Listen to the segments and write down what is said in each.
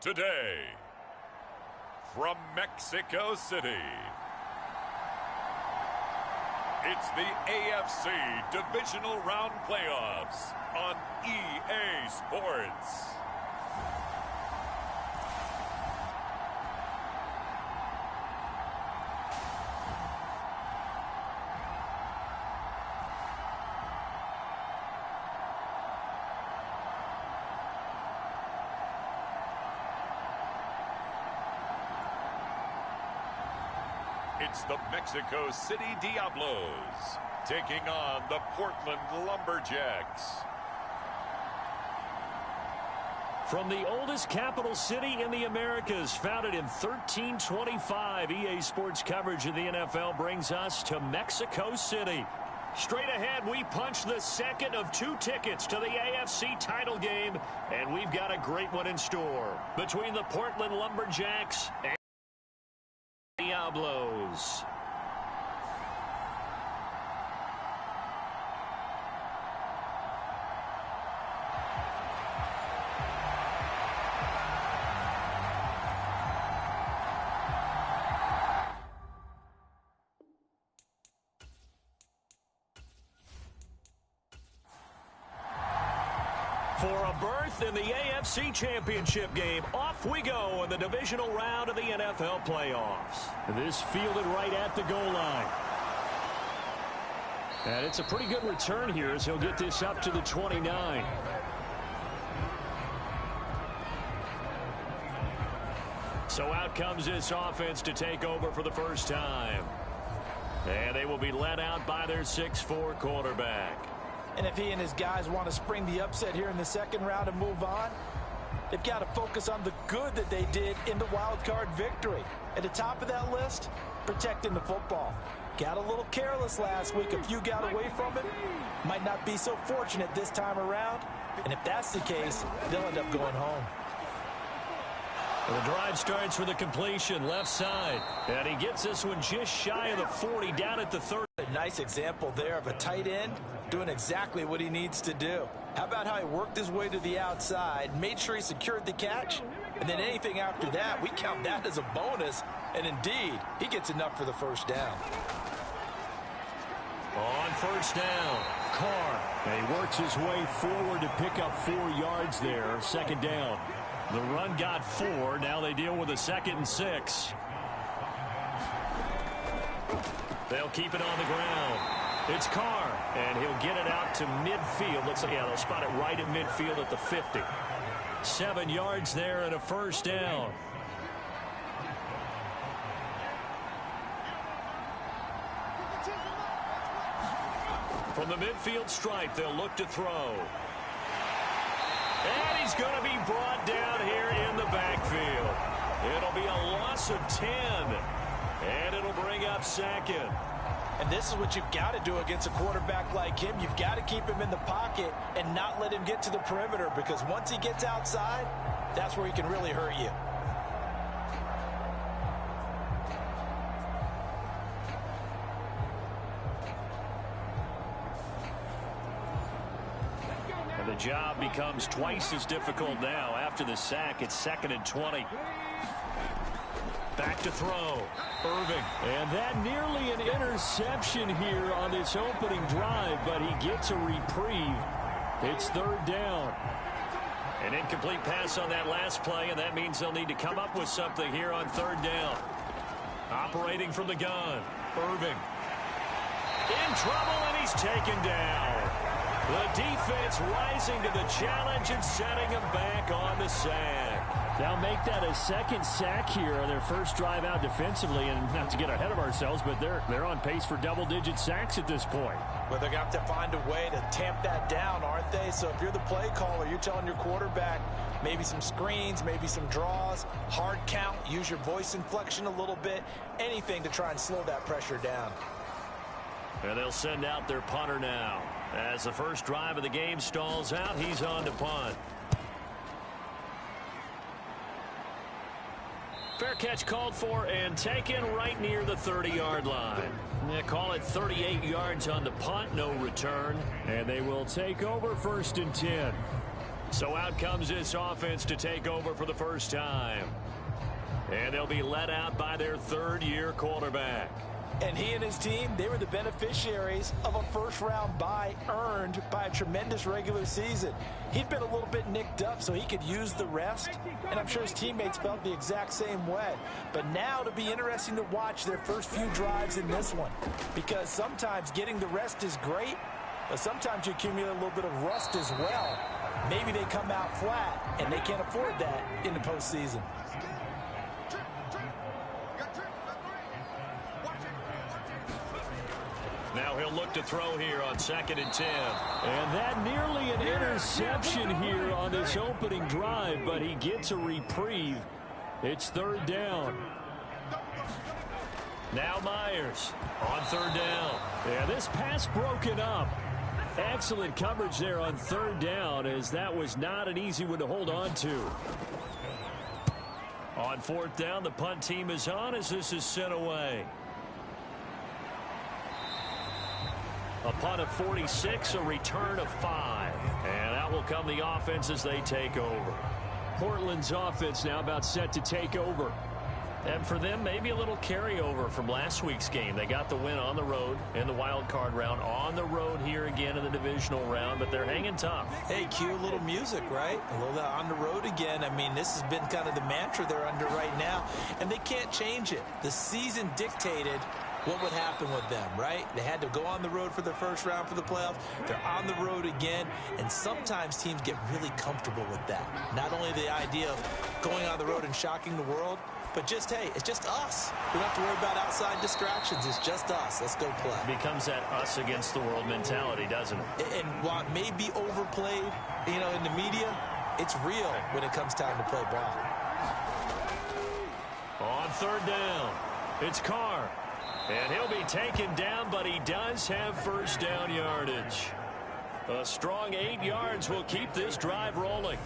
Today, from Mexico City, it's the AFC Divisional Round Playoffs on EA Sports. It's the Mexico City Diablos taking on the Portland Lumberjacks. From the oldest capital city in the Americas, founded in 1325, EA Sports coverage of the NFL brings us to Mexico City. Straight ahead, we punch the second of two tickets to the AFC title game, and we've got a great one in store between the Portland Lumberjacks and Diablos. For a berth in the AFC Championship game, off we go in the divisional round of the NFL playoffs. This fielded right at the goal line. And it's a pretty good return here as he'll get this up to the 29. So out comes this offense to take over for the first time. And they will be led out by their 6'4" quarterback. And if he and his guys want to spring the upset here in the second round and move on, they've got to focus on the good that they did in the wild card victory. At the top of that list, protecting the football. Got a little careless last week. A few got away from it. Might not be so fortunate this time around. And if that's the case, they'll end up going home. Well, the drive starts with a completion left side. And he gets this one just shy of the 40 down at the 30. A nice example there of a tight end doing exactly what he needs to do. How about how he worked his way to the outside, made sure he secured the catch, and then anything after that, we count that as a bonus. And indeed, he gets enough for the first down. On first down, Carr. And he works his way forward to pick up 4 yards there. Second down. The run got 4. Now they deal with a 2nd and 6. They'll keep it on the ground. It's Carr, and he'll get it out to midfield. Looks like, yeah, they'll spot it right at midfield at the 50. 7 yards there and a first down. From the midfield stripe, they'll look to throw. And he's going to be brought down here in the backfield. It'll be a loss of 10. And it'll bring up 2nd. And this is what you've got to do against a quarterback like him. You've got to keep him in the pocket and not let him get to the perimeter, because once he gets outside, that's where he can really hurt you. And the job becomes twice as difficult now. After the sack, it's 2nd and 20. Back to throw. Irving. And that nearly an interception here on this opening drive, but he gets a reprieve. It's 3rd down. An incomplete pass on that last play, and that means they'll need to come up with something here on 3rd down. Operating from the gun. Irving. In trouble, and he's taken down. The defense rising to the challenge and setting him back on the sack. They'll make that a 2nd sack here on their first drive out defensively, and not to get ahead of ourselves, but they're on pace for double-digit sacks at this point. Well, they're going to have to find a way to tamp that down, aren't they? So if you're the play caller, you're telling your quarterback maybe some screens, maybe some draws, hard count, use your voice inflection a little bit, anything to try and slow that pressure down. And they'll send out their punter now. As the first drive of the game stalls out, he's on to punt. Fair catch called for and taken right near the 30-yard line. They call it 38 yards on the punt, no return. And they will take over 1st and 10. So out comes this offense to take over for the first time. And they'll be led out by their third-year quarterback. And he and his team, they were the beneficiaries of a first-round bye earned by a tremendous regular season. He'd been a little bit nicked up, so he could use the rest. And I'm sure his teammates felt the exact same way. But now it'll be interesting to watch their first few drives in this one. Because sometimes getting the rest is great, but sometimes you accumulate a little bit of rust as well. Maybe they come out flat, and they can't afford that in the postseason. Now he'll look to throw here on 2nd and 10. And that nearly an interception here on this opening drive, but he gets a reprieve. It's 3rd down. Now Myers on 3rd down. Yeah, this pass broken up. Excellent coverage there on 3rd down, as that was not an easy one to hold on to. On 4th down, the punt team is on as this is sent away. A punt of 46, a return of 5. And out will come the offense as they take over. Portland's offense now about set to take over. And for them, maybe a little carryover from last week's game. They got the win on the road in the wild card round, on the road here again in the divisional round, but they're hanging tough. Hey, cue a little music, right? A little on the road again. I mean, this has been kind of the mantra they're under right now, and they can't change it. The season dictated what would happen with them, right? They had to go on the road for the first round for the playoffs. They're on the road again, and sometimes teams get really comfortable with that. Not only the idea of going on the road and shocking the world, but just, hey, it's just us. We don't have to worry about outside distractions. It's just us. Let's go play. It becomes that us against the world mentality, doesn't it? And while it may be overplayed, you know, in the media, it's real when it comes time to play ball. On 3rd down, it's Carr. And he'll be taken down, but he does have first down yardage. A strong 8 yards will keep this drive rolling.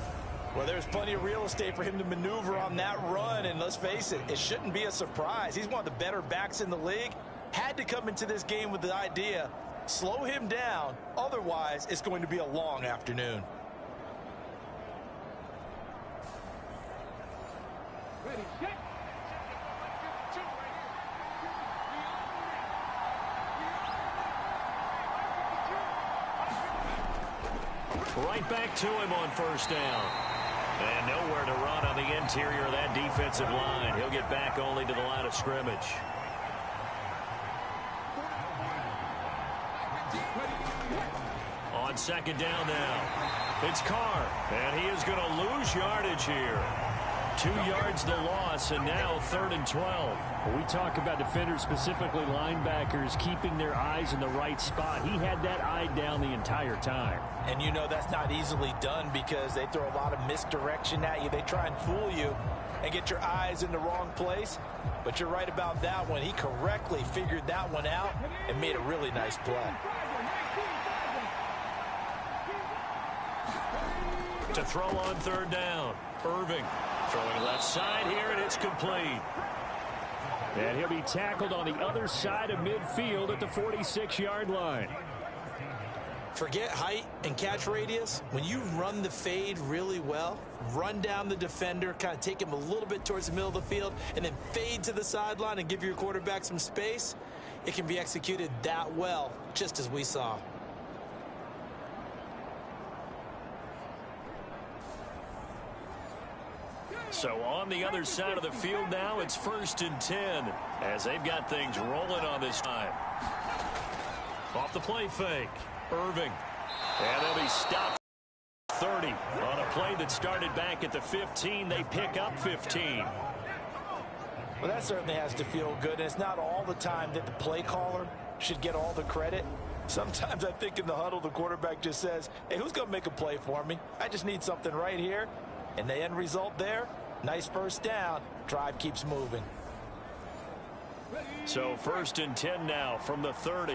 Well, there's plenty of real estate for him to maneuver on that run, and let's face it, it shouldn't be a surprise. He's one of the better backs in the league. Had to come into this game with the idea, slow him down, otherwise it's going to be a long afternoon. Right back to him on first down. And nowhere to run on the interior of that defensive line. He'll get back only to the line of scrimmage. On 2nd down now, it's Carr. And he is going to lose yardage here. 2 yards the loss, and now 3rd and 12. When we talk about defenders, specifically linebackers, keeping their eyes in the right spot. He had that eye down the entire time. And you know that's not easily done because they throw a lot of misdirection at you. They try and fool you and get your eyes in the wrong place. But you're right about that one. He correctly figured that one out and made a really nice play. To throw on 3rd down, Irving. Throwing left side here, and it's complete. And he'll be tackled on the other side of midfield at the 46-yard line. Forget height and catch radius. When you run the fade really well, run down the defender, kind of take him a little bit towards the middle of the field, and then fade to the sideline and give your quarterback some space, it can be executed that well, just as we saw. So on the other side of the field now, it's 1st and 10 as they've got things rolling on this time. Off the play fake, Irving. And they'll be stopped 30 on a play that started back at the 15. They pick up 15. Well, that certainly has to feel good. And it's not all the time that the play caller should get all the credit. Sometimes I think in the huddle, the quarterback just says, hey, who's going to make a play for me? I just need something right here. And the end result there, nice first down. Drive keeps moving. So 1st and 10 now from the 30.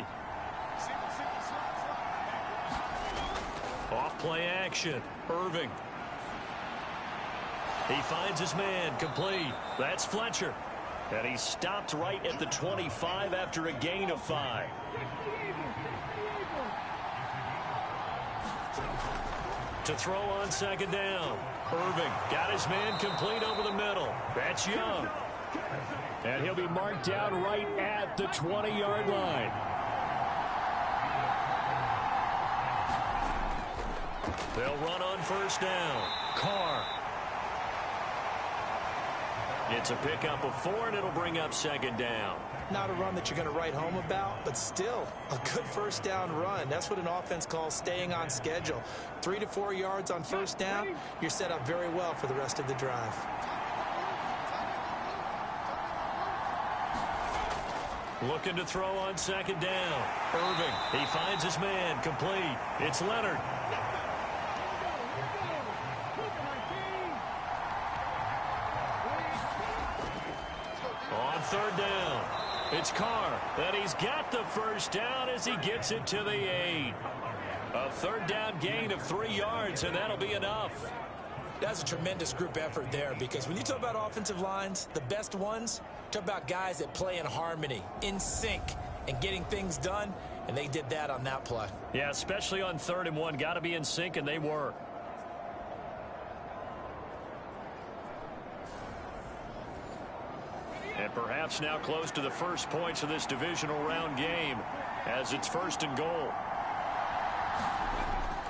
Off play action, Irving. He finds his man, complete. That's Fletcher. And he's stopped right at the 25 after a gain of 5. To throw on second down. Irving got his man complete over the middle. That's Young. And he'll be marked down right at the 20-yard line. They'll run on first down. Carr. It's a pickup of 4, and it'll bring up second down. Not a run that you're going to write home about, but still a good first down run. That's what an offense calls staying on schedule. 3 to 4 yards on first down, you're set up very well for the rest of the drive. Looking to throw on second down. Irving, he finds his man, complete. It's Leonard. On third down, it's Carr, and he's got the first down as he gets it to the 8. A third down gain of 3 yards, and that'll be enough. That's a tremendous group effort there, because when you talk about offensive lines, the best ones, talk about guys that play in harmony, in sync, and getting things done, and they did that on that play. Yeah, especially on 3rd and 1. Got to be in sync, and they were. And perhaps now close to the first points of this divisional round game as it's 1st and goal.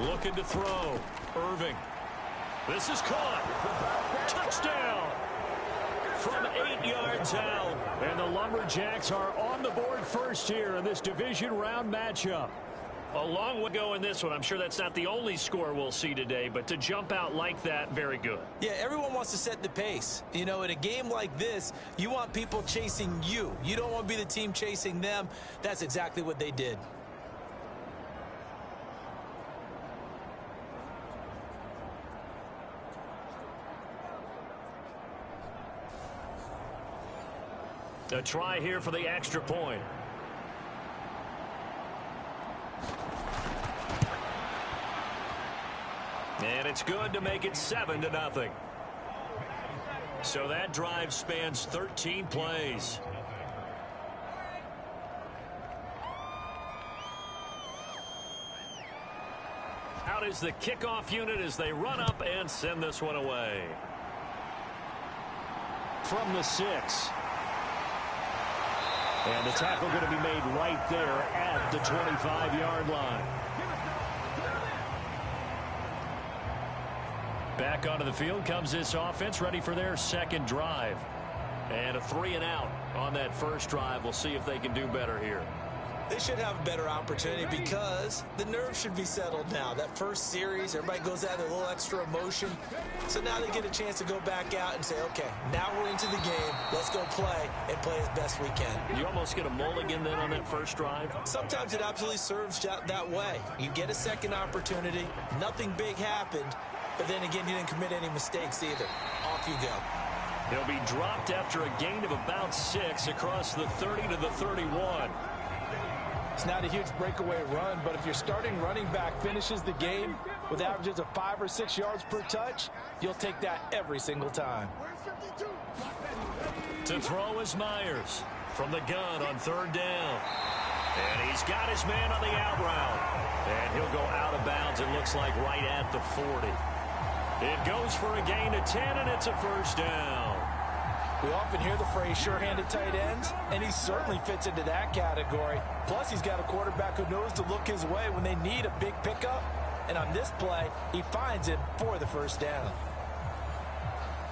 Looking to throw. Irving. This is caught. Touchdown from 8 yards out. And the Lumberjacks are on the board first here in this division round matchup. A long way to go in this one. I'm sure that's not the only score we'll see today, but to jump out like that, very good. Yeah, everyone wants to set the pace. You know, in a game like this, you want people chasing you. You don't want to be the team chasing them. That's exactly what they did. A try here for the extra point. And it's good to make it 7-0. So that drive spans 13 plays. Out is the kickoff unit as they run up and send this one away. From the 6. And the tackle going to be made right there at the 25-yard line. Back onto the field comes this offense, ready for their second drive. And a 3-and-out on that first drive. We'll see if they can do better here. They should have a better opportunity because the nerves should be settled now. That first series, everybody goes out with a little extra emotion. So now they get a chance to go back out and say, okay, now we're into the game. Let's go play and play as best we can. You almost get a mulligan then on that first drive? Sometimes it absolutely serves that way. You get a second opportunity. Nothing big happened. But then again, you didn't commit any mistakes either. Off you go. He'll be dropped after a gain of about 6 across the 30 to the 31. It's not a huge breakaway run, but if your starting running back finishes the game with averages of 5 or 6 yards per touch, you'll take that every single time. To throw is Myers from the gun on 3rd down. And he's got his man on the out route. And he'll go out of bounds, it looks like, right at the 40. It goes for a gain of 10, and it's a first down. We often hear the phrase sure-handed tight ends, and he certainly fits into that category. Plus, he's got a quarterback who knows to look his way when they need a big pickup. And on this play, he finds him for the first down.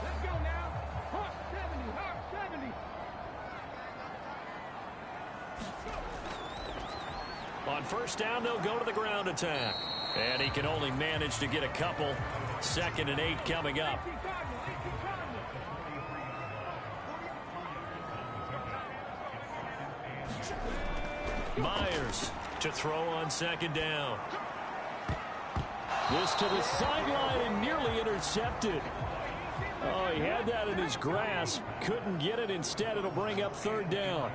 Let's go now. Hawk 70, Hawk 70. On first down, they'll go to the ground attack. And he can only manage to get a couple. 2nd and 8 coming up. Myers to throw on 2nd down. This to the sideline and nearly intercepted. Oh, he had that in his grasp. Couldn't get it. Instead, it'll bring up 3rd down.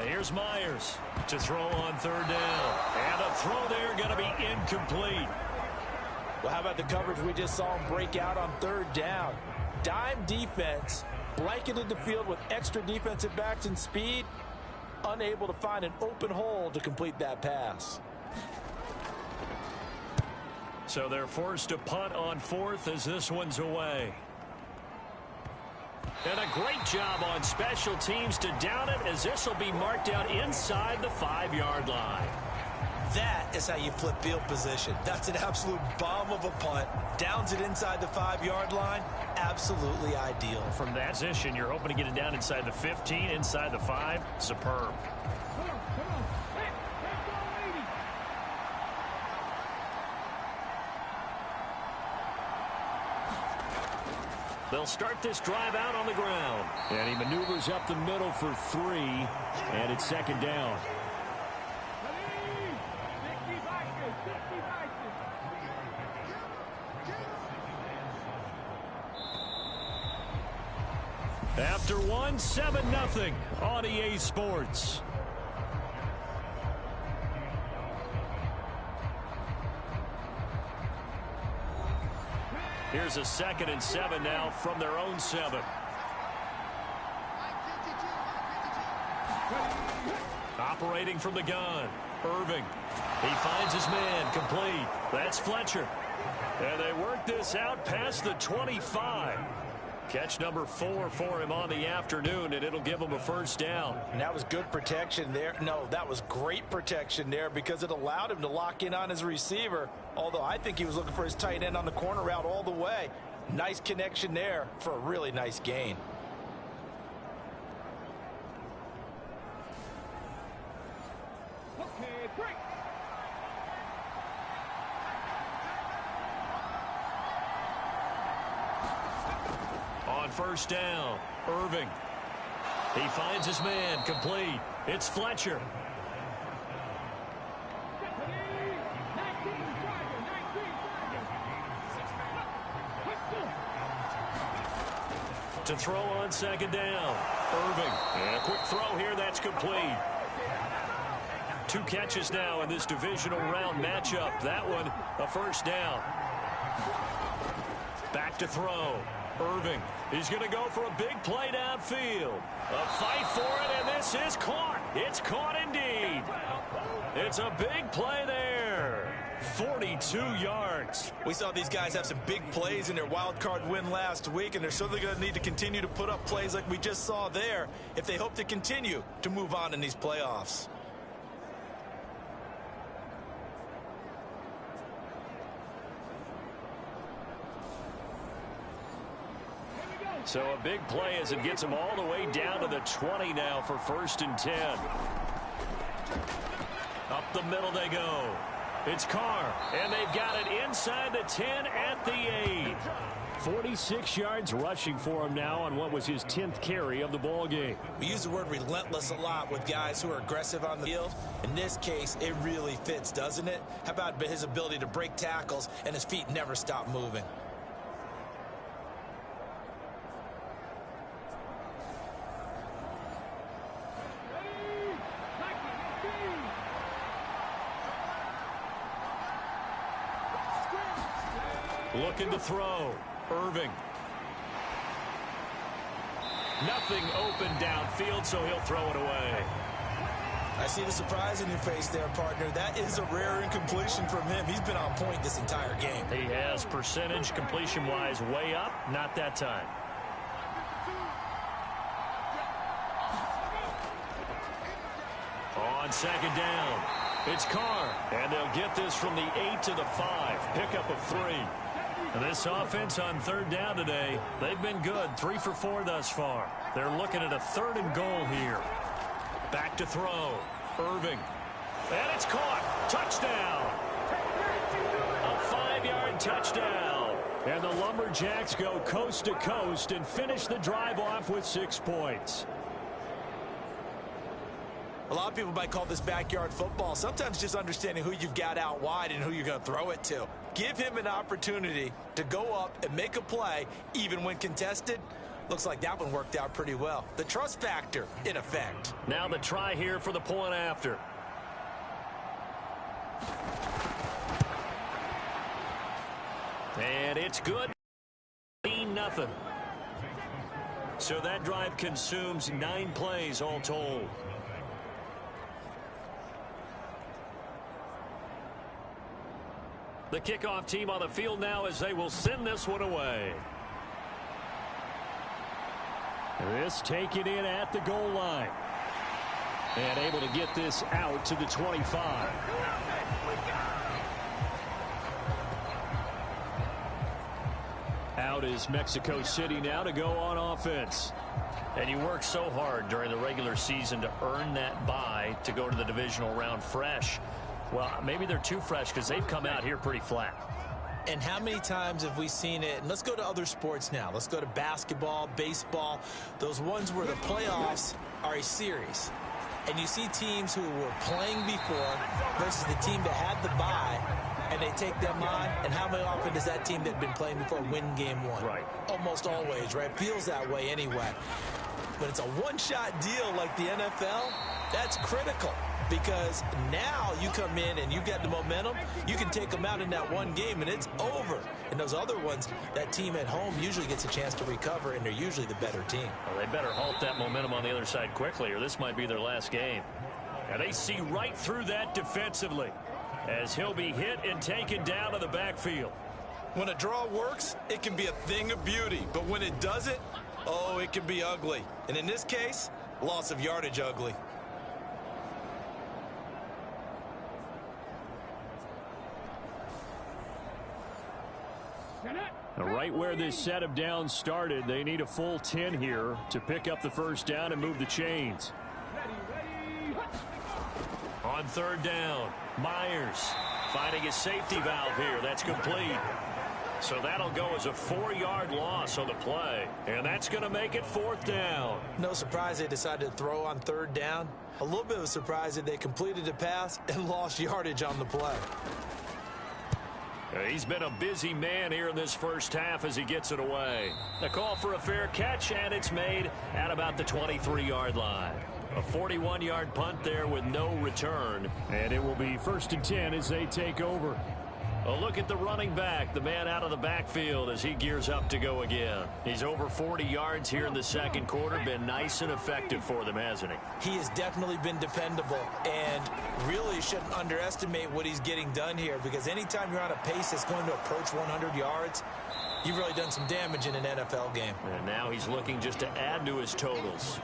Here's Myers to throw on 3rd down. And the throw there going to be incomplete. Well, how about the coverage we just saw him break out on 3rd down? Dime defense, blanketed the field with extra defensive backs and speed, unable to find an open hole to complete that pass. So they're forced to punt on fourth as this one's away. And a great job on special teams to down it, as this will be marked out inside the 5-yard line. That is how you flip field position. That's an absolute bomb of a punt. Downs it inside the 5-yard line. Absolutely ideal. From that position, you're hoping to get it down inside the 15, inside the 5. Superb. Come on. Hey, go, lady. They'll start this drive out on the ground. And he maneuvers up the middle for 3, and it's second down. After one, 7-0 on EA Sports. Here's a 2nd and 7 now from their own 7. Operating from the gun, Irving. He finds his man, complete. That's Fletcher. And they work this out past the 25. Catch number 4 for him on the afternoon, and it'll give him a first down. And that was good protection there. No, that was great protection there because it allowed him to lock in on his receiver, although I think he was looking for his tight end on the corner route all the way. Nice connection there for a really nice gain. Okay, break. On first down, Irving. He finds his man, complete. It's Fletcher. To throw on second down, Irving. And a quick throw here, that's complete. 2 catches now in this divisional round matchup. That one, a first down. Back to throw. Irving. He's going to go for a big play downfield. A fight for it, and this is caught. It's caught indeed. It's a big play there. 42 yards. We saw these guys have some big plays in their wild card win last week, and they're certainly going to need to continue to put up plays like we just saw there if they hope to continue to move on in these playoffs. So a big play as it gets them all the way down to the 20 now for 1st and 10. Up the middle they go. It's Carr, and they've got it inside the 10 at the 8. 46 yards rushing for him now on what was his 10th carry of the ball game. We use the word relentless a lot with guys who are aggressive on the field. In this case, it really fits, doesn't it? How about his ability to break tackles and his feet never stop moving? Looking to throw. Irving. Nothing open downfield, so he'll throw it away. I see the surprise in your face there, partner. That is a rare incompletion from him. He's been on point this entire game. He has percentage completion-wise way up. Not that time. On second down, it's Carr. And they'll get this from the 8 to the 5. Pickup of 3. And this offense on 3rd down today, they've been good. 3 for 4 thus far. They're looking at a 3rd and goal here. Back to throw. Irving. And it's caught. Touchdown. A 5-yard touchdown. And the Lumberjacks go coast to coast and finish the drive off with 6 points. A lot of people might call this backyard football. Sometimes just understanding who you've got out wide and who you're going to throw it to. Give him an opportunity to go up and make a play, even when contested. Looks like that one worked out pretty well. The trust factor in effect. Now the try here for the point after. And it's good. 0. So that drive consumes 9 plays all told. The kickoff team on the field now as they will send this one away. This taken in at the goal line. And able to get this out to the 25. Out is Mexico City now to go on offense. And you work so hard during the regular season to earn that bye to go to the divisional round fresh. Well, maybe they're too fresh because they've come out here pretty flat. And how many times have we seen it? And let's go to other sports now. Let's go to basketball, baseball, those ones where the playoffs are a series. And you see teams who were playing before versus the team that had the bye, and they take them on. And how often does that team that had been playing before win game one? Right. Almost always, right? Feels that way anyway. When it's a one-shot deal like the NFL, that's critical. Because now you come in and you get the momentum, you can take them out in that one game and it's over. And those other ones, that team at home usually gets a chance to recover, and they're usually the better team. Well, they better halt that momentum on the other side quickly, or this might be their last game. And they see right through that defensively as he'll be hit and taken down to the backfield. When a draw works, it can be a thing of beauty. But when it doesn't, oh, it can be ugly. And in this case, loss of yardage ugly. Right where this set of downs started, they need a full 10 here to pick up the first down and move the chains. On third down, Myers finding his safety valve here. That's complete. So that'll go as a 4-yard loss on the play. And that's going to make it fourth down. No surprise they decided to throw on third down. A little bit of a surprise that they completed the pass and lost yardage on the play. He's been a busy man here in this first half as he gets it away. The call for a fair catch, and it's made at about the 23-yard line. A 41-yard punt there with no return. And it will be first and 10 as they take over. A look at the running back, the man out of the backfield as he gears up to go again. He's over 40 yards here in the second quarter. Been nice and effective for them, hasn't he? He has definitely been dependable, and really shouldn't underestimate what he's getting done here, because anytime you're on a pace that's going to approach 100 yards, you've really done some damage in an NFL game. And now he's looking just to add to his totals.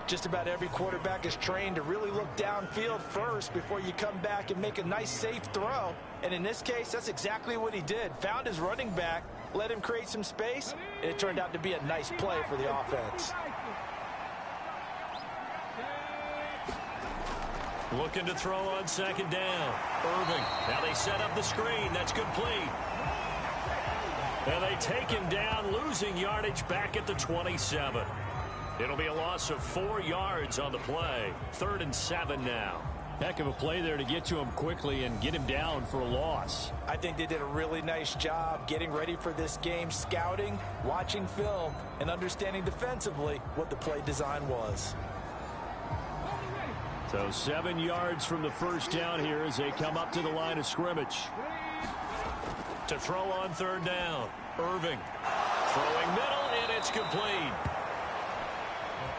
Just about every quarterback is trained to really look downfield first before you come back and make a nice, safe throw. And in this case, that's exactly what he did. Found his running back, let him create some space, and it turned out to be a nice play for the offense. Looking to throw on second down. Irving. Now they set up the screen. That's complete. And they take him down, losing yardage back at the 27. It'll be a loss of 4 yards on the play. 3rd and 7 now. Heck of a play there to get to him quickly and get him down for a loss. I think they did a really nice job getting ready for this game, scouting, watching film, and understanding defensively what the play design was. So 7 yards from the first down here as they come up to the line of scrimmage. To throw on third down. Irving throwing middle, and it's complete.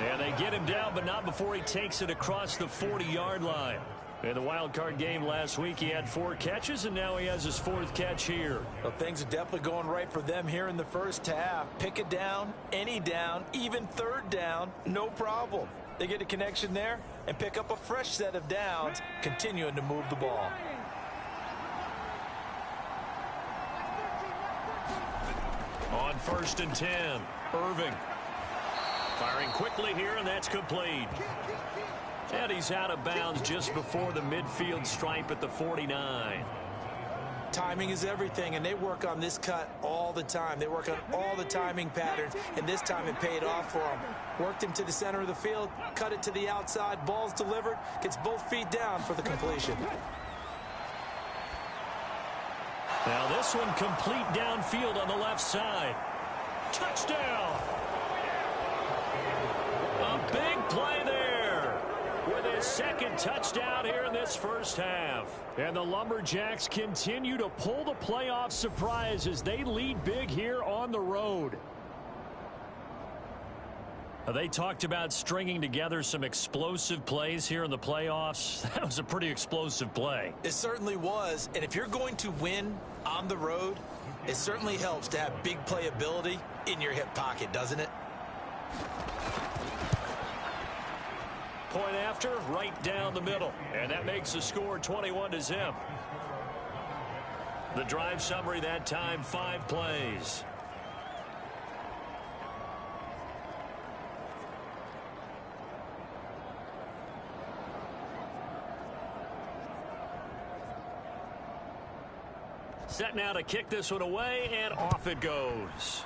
And they get him down, but not before he takes it across the 40-yard line. In the wild card game last week, he had 4 catches, and now he has his 4th catch here. Well, things are definitely going right for them here in the first half. Pick it down, any down, even third down, no problem. They get a connection there and pick up a fresh set of downs, continuing to move the ball. On 1st and 10, Irving. Firing quickly here, and that's complete. And he's out of bounds just before the midfield stripe at the 49. Timing is everything, and they work on this cut all the time. They work on all the timing patterns, and this time it paid off for him. Worked him to the center of the field, cut it to the outside, ball's delivered, gets both feet down for the completion. Now this one complete downfield on the left side. Touchdown! A big play there with his 2nd touchdown here in this first half. And the Lumberjacks continue to pull the playoff surprise as they lead big here on the road. They talked about stringing together some explosive plays here in the playoffs. That was a pretty explosive play. It certainly was. And if you're going to win on the road, it certainly helps to have big playability in your hip pocket, doesn't it? Point after, right down the middle. And that makes the score 21-0. The drive summary that time, 5 plays. Set now to kick this one away, and off it goes.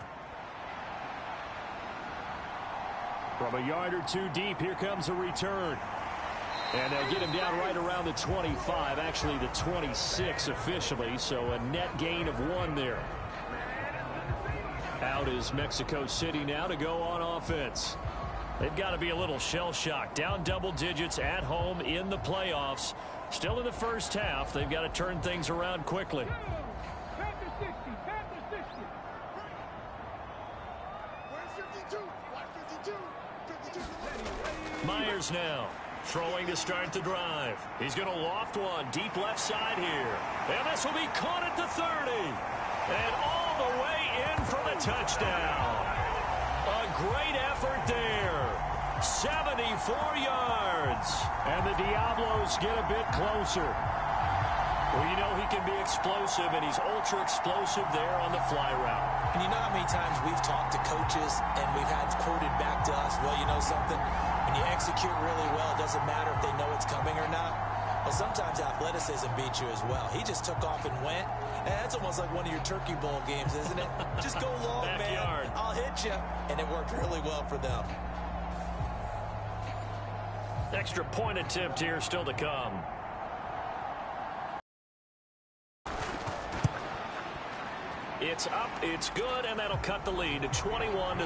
From a yard or two deep, here comes a return. And they'll get him down right around the 25, actually the 26 officially, so a net gain of 1 there. Out is Mexico City now to go on offense. They've got to be a little shell-shocked. Down double digits at home in the playoffs. Still in the first half. They've got to turn things around quickly. Myers now throwing to start the drive. He's going to loft one deep left side here. And this will be caught at the 30. And all the way in for the touchdown. A great effort there. 74 yards. And the Diablos get a bit closer. Well, you know he can be explosive, and he's ultra-explosive there on the fly route. And you know how many times we've talked to coaches and we've had quoted back to us, well, you know something? When you execute really well, it doesn't matter if they know it's coming or not. Well, sometimes athleticism beats you as well. He just took off and went. And that's almost like one of your Turkey Bowl games, isn't it? Just go long, Backyard. man. I'll hit you. And it worked really well for them. Extra point attempt here still to come. It's up, it's good, and that'll cut the lead to 21-7.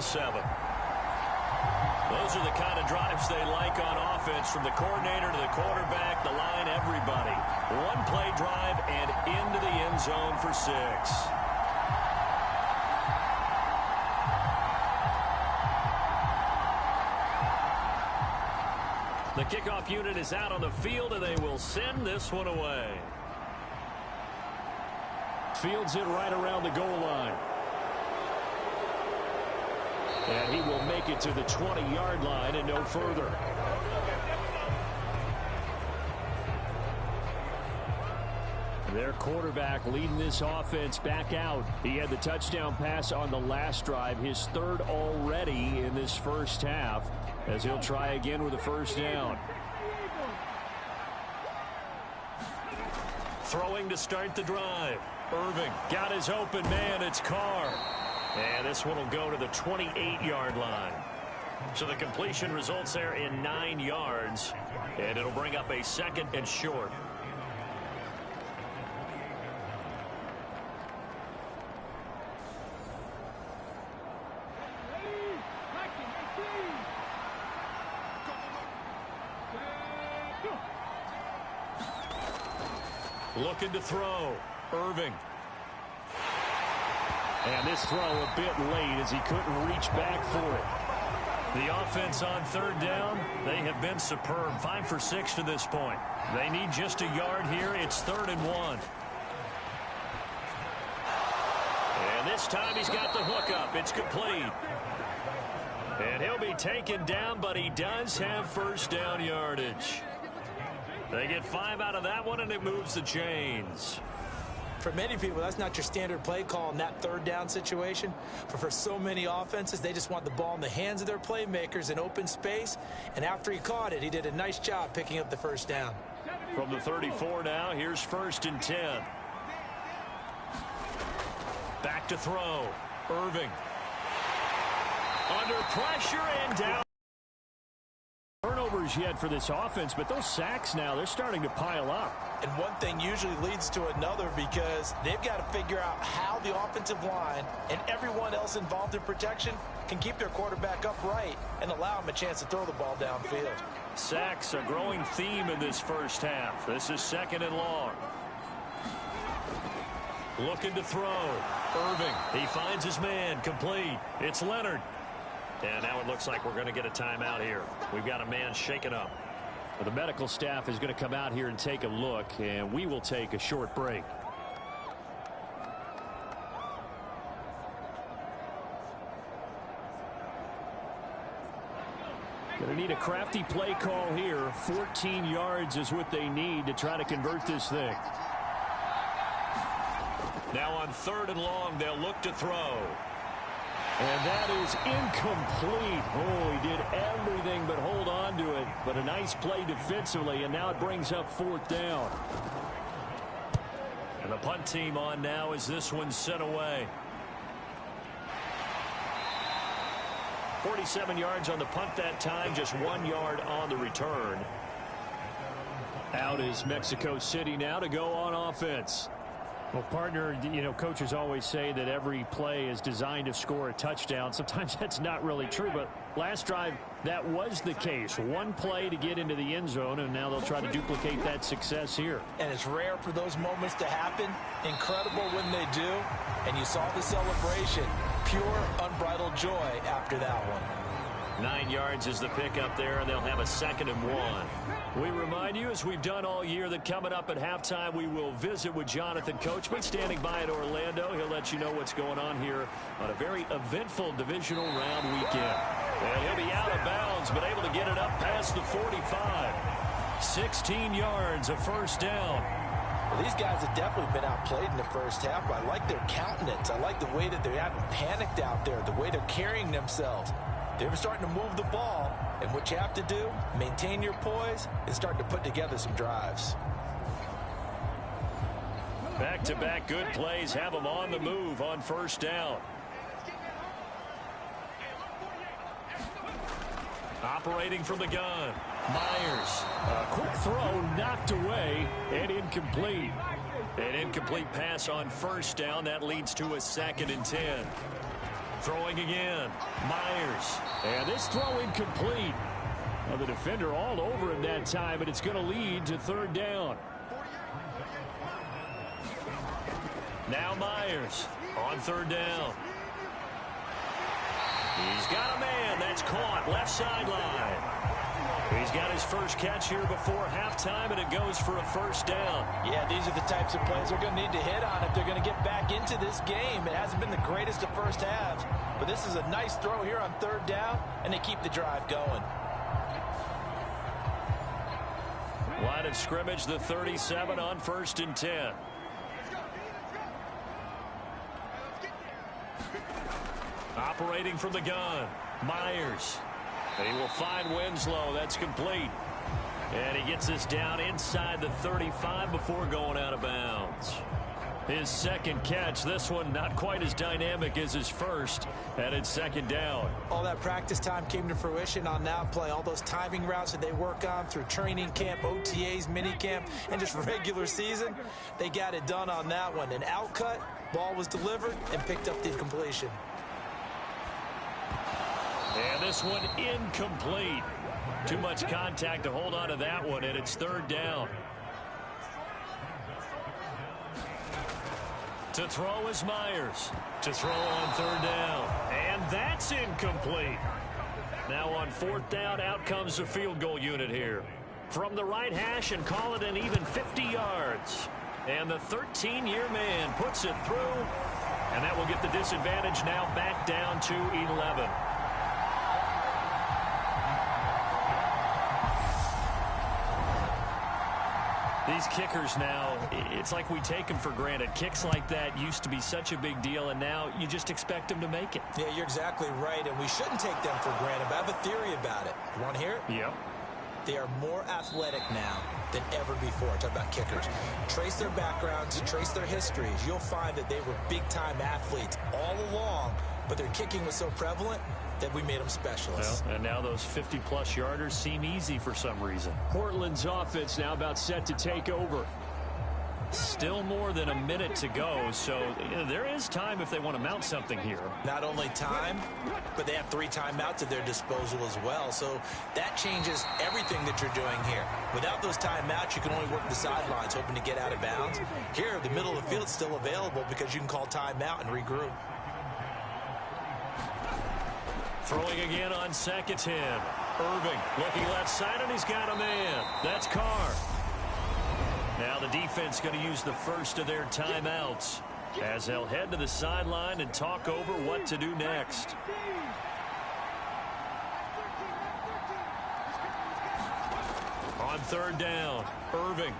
Those are the kind of drives they like on offense, from the coordinator to the quarterback, the line, everybody. One play drive and into the end zone for 6. The kickoff unit is out on the field, and they will send this one away. Fields it right around the goal line. And he will make it to the 20-yard line and no further. Their quarterback leading this offense back out. He had the touchdown pass on the last drive, his 3rd already in this first half, as he'll try again with a first down. Throwing to start the drive. Irving got his open man. It's Carr. And this one will go to the 28-yard line. So the completion results there in 9 yards. And it'll bring up a 2nd and short. Looking to throw. Irving. And this throw a bit late as he couldn't reach back for it. The offense on 3rd down, they have been superb. 5 for 6 to this point. They need just a yard here. It's 3rd and 1. And this time he's got the hook up. It's complete. And he'll be taken down, but he does have first down yardage. They get 5 out of that one, and it moves the chains. For many people, that's not your standard play call in that 3rd down situation. But for so many offenses, they just want the ball in the hands of their playmakers in open space. And after he caught it, he did a nice job picking up the first down. From the 34 now, here's 1st and 10. Back to throw. Irving. Under pressure and down. Turnovers yet for this offense, but those sacks now, they're starting to pile up. And one thing usually leads to another, because they've got to figure out how the offensive line and everyone else involved in protection can keep their quarterback upright and allow him a chance to throw the ball downfield. Sacks, a growing theme in this first half. This is 2nd and long. Looking to throw. Irving, he finds his man, complete. It's Leonard. And now it looks like we're going to get a timeout here. We've got a man shaken up. Well, the medical staff is going to come out here and take a look, and we will take a short break. Going to need a crafty play call here. 14 yards is what they need to try to convert this thing. Now on 3rd and long, they'll look to throw. And that is incomplete. Oh, he did everything but hold on to it. But a nice play defensively, and now it brings up 4th down. And the punt team on now as this one's sent away. 47 yards on the punt that time, just 1 yard on the return. Out is Mexico City now to go on offense. Well, partner, you know, coaches always say that every play is designed to score a touchdown. Sometimes that's not really true, but last drive, that was the case. One play to get into the end zone, and now they'll try to duplicate that success here. And it's rare for those moments to happen. Incredible when they do. And you saw the celebration. Pure, unbridled joy after that one. 9 yards is the pickup there, and they'll have a 2nd and 1. We remind you, as we've done all year, that coming up at halftime, we will visit with Jonathan Coachman standing by at Orlando. He'll let you know what's going on here on a very eventful divisional round weekend. And he'll be out of bounds, but able to get it up past the 45. 16 yards, a 1st down. Well, these guys have definitely been outplayed in the first half, but I like their countenance. I like the way that they haven't panicked out there, the way they're carrying themselves. They're starting to move the ball, and what you have to do, maintain your poise, and start to put together some drives. Back-to-back good plays have them on the move on 1st down. Operating from the gun, Myers. A quick throw knocked away and incomplete. An incomplete pass on 1st down. That leads to a 2nd and 10. Throwing again, Myers. And this throw incomplete. Well, the defender all over him that time, but it's going to lead to 3rd down. Now Myers on 3rd down. He's got a man. That's caught left sideline. He's got his first catch here before halftime, and it goes for a 1st down. Yeah, these are the types of plays they're going to need to hit on if they're going to get back into this game. It hasn't been the greatest of first halves, but this is a nice throw here on 3rd down, and they keep the drive going. Line of scrimmage, the 37 on 1st and 10. Operating from the gun, Myers. And he will find Winslow. That's complete. And he gets this down inside the 35 before going out of bounds. His 2nd catch, this one not quite as dynamic as his first, and it's 2nd down. All that practice time came to fruition on that play. All those timing routes that they work on through training camp, OTAs, minicamp, and just regular season, they got it done on that one. An outcut, ball was delivered, and picked up the completion. And this one incomplete. Too much contact to hold on to that one, and it's 3rd down. To throw is Myers. To throw on 3rd down. And that's incomplete. Now on 4th down, out comes the field goal unit here. From the right hash and call it an even 50 yards. And the 13-year man puts it through. And that will get the disadvantage now back down to 11. These kickers now, it's like we take them for granted. Kicks like that used to be such a big deal, and now you just expect them to make it. Yeah, you're exactly right, and we shouldn't take them for granted, but I have a theory about it. You want to hear it? Yep. They are more athletic now than ever before. Talk about kickers. Trace their backgrounds, trace their histories. You'll find that they were big-time athletes all along, but their kicking was so prevalent that we made them specialists. Well, and now those 50-plus yarders seem easy for some reason. Portland's offense now about set to take over. Still more than a minute to go, so there is time if they want to mount something here. Not only time, but they have 3 timeouts at their disposal as well, so that changes everything that you're doing here. Without those timeouts, you can only work the sidelines, hoping to get out of bounds. Here, the middle of the field is still available because you can call timeout and regroup. Throwing again on second 10. Irving looking left side, and he's got a man. That's Carr. Now the defense going to use the first of their timeouts as they'll head to the sideline and talk over what to do next. On third down, Irving.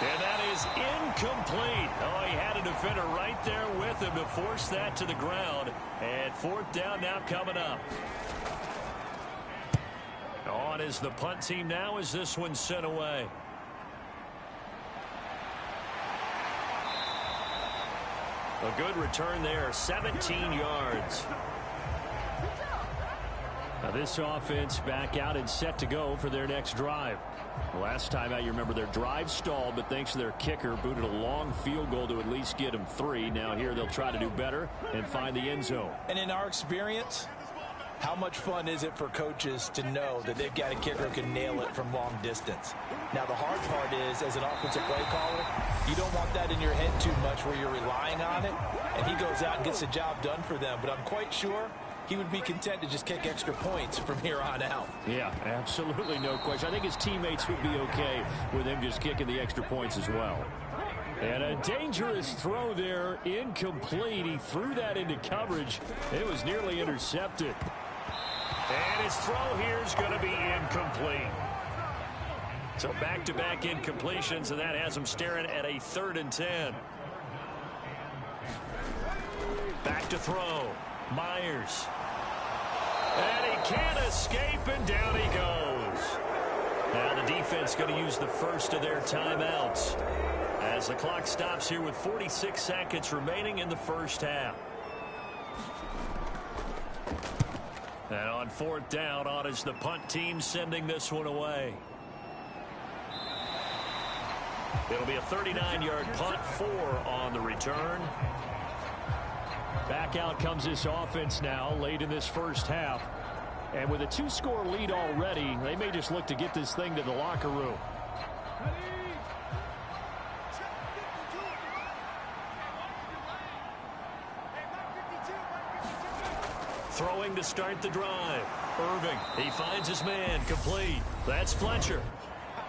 And that is incomplete. Oh, he had a defender right there with him to force that to the ground. And fourth down now coming up. On is the punt team now as this one's sent away. A good return there, 17 yards. Now this offense back out and set to go for their next drive. Last time out, you remember their drive stalled, but thanks to their kicker, booted a long field goal to at least get them 3. Now here they'll try to do better and find the end zone. And in our experience, how much fun is it for coaches to know that they've got a kicker who can nail it from long distance? Now the hard part is, as an offensive play caller, you don't want that in your head too much where you're relying on it, and he goes out and gets the job done for them. But I'm quite sure he would be content to just kick extra points from here on out. Yeah, absolutely no question. I think his teammates would be okay with him just kicking the extra points as well. And a dangerous throw there, incomplete. He threw that into coverage. It was nearly intercepted. And his throw here is going to be incomplete. So back-to-back incompletions, and that has him staring at a 3rd and 10. Back to throw. Myers. And he can't escape, and down he goes. Now the defense going to use the first of their timeouts as the clock stops here with 46 seconds remaining in the first half. And on fourth down, on is the punt team sending this one away. It'll be a 39-yard punt, 4 on the return. Back out comes this offense now late in this first half. And with a 2-score lead already, they may just look to get this thing to the locker room. Throwing to start the drive. Irving, he finds his man, complete. That's Fletcher.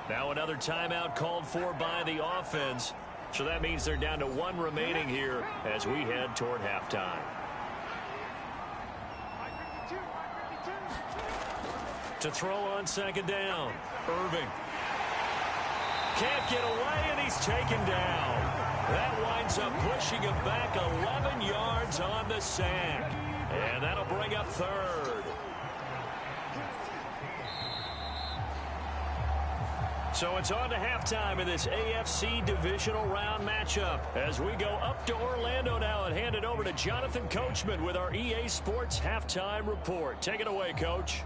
Now another timeout called for by the offense. So that means they're down to 1 remaining here as we head toward halftime. To throw on second down. Irving. Can't get away, and he's taken down. That winds up pushing him back 11 yards on the sack. And that'll bring up 3rd. So it's on to halftime in this AFC divisional round matchup as we go up to Orlando now and hand it over to Jonathan Coachman with our EA Sports halftime report. Take it away, Coach.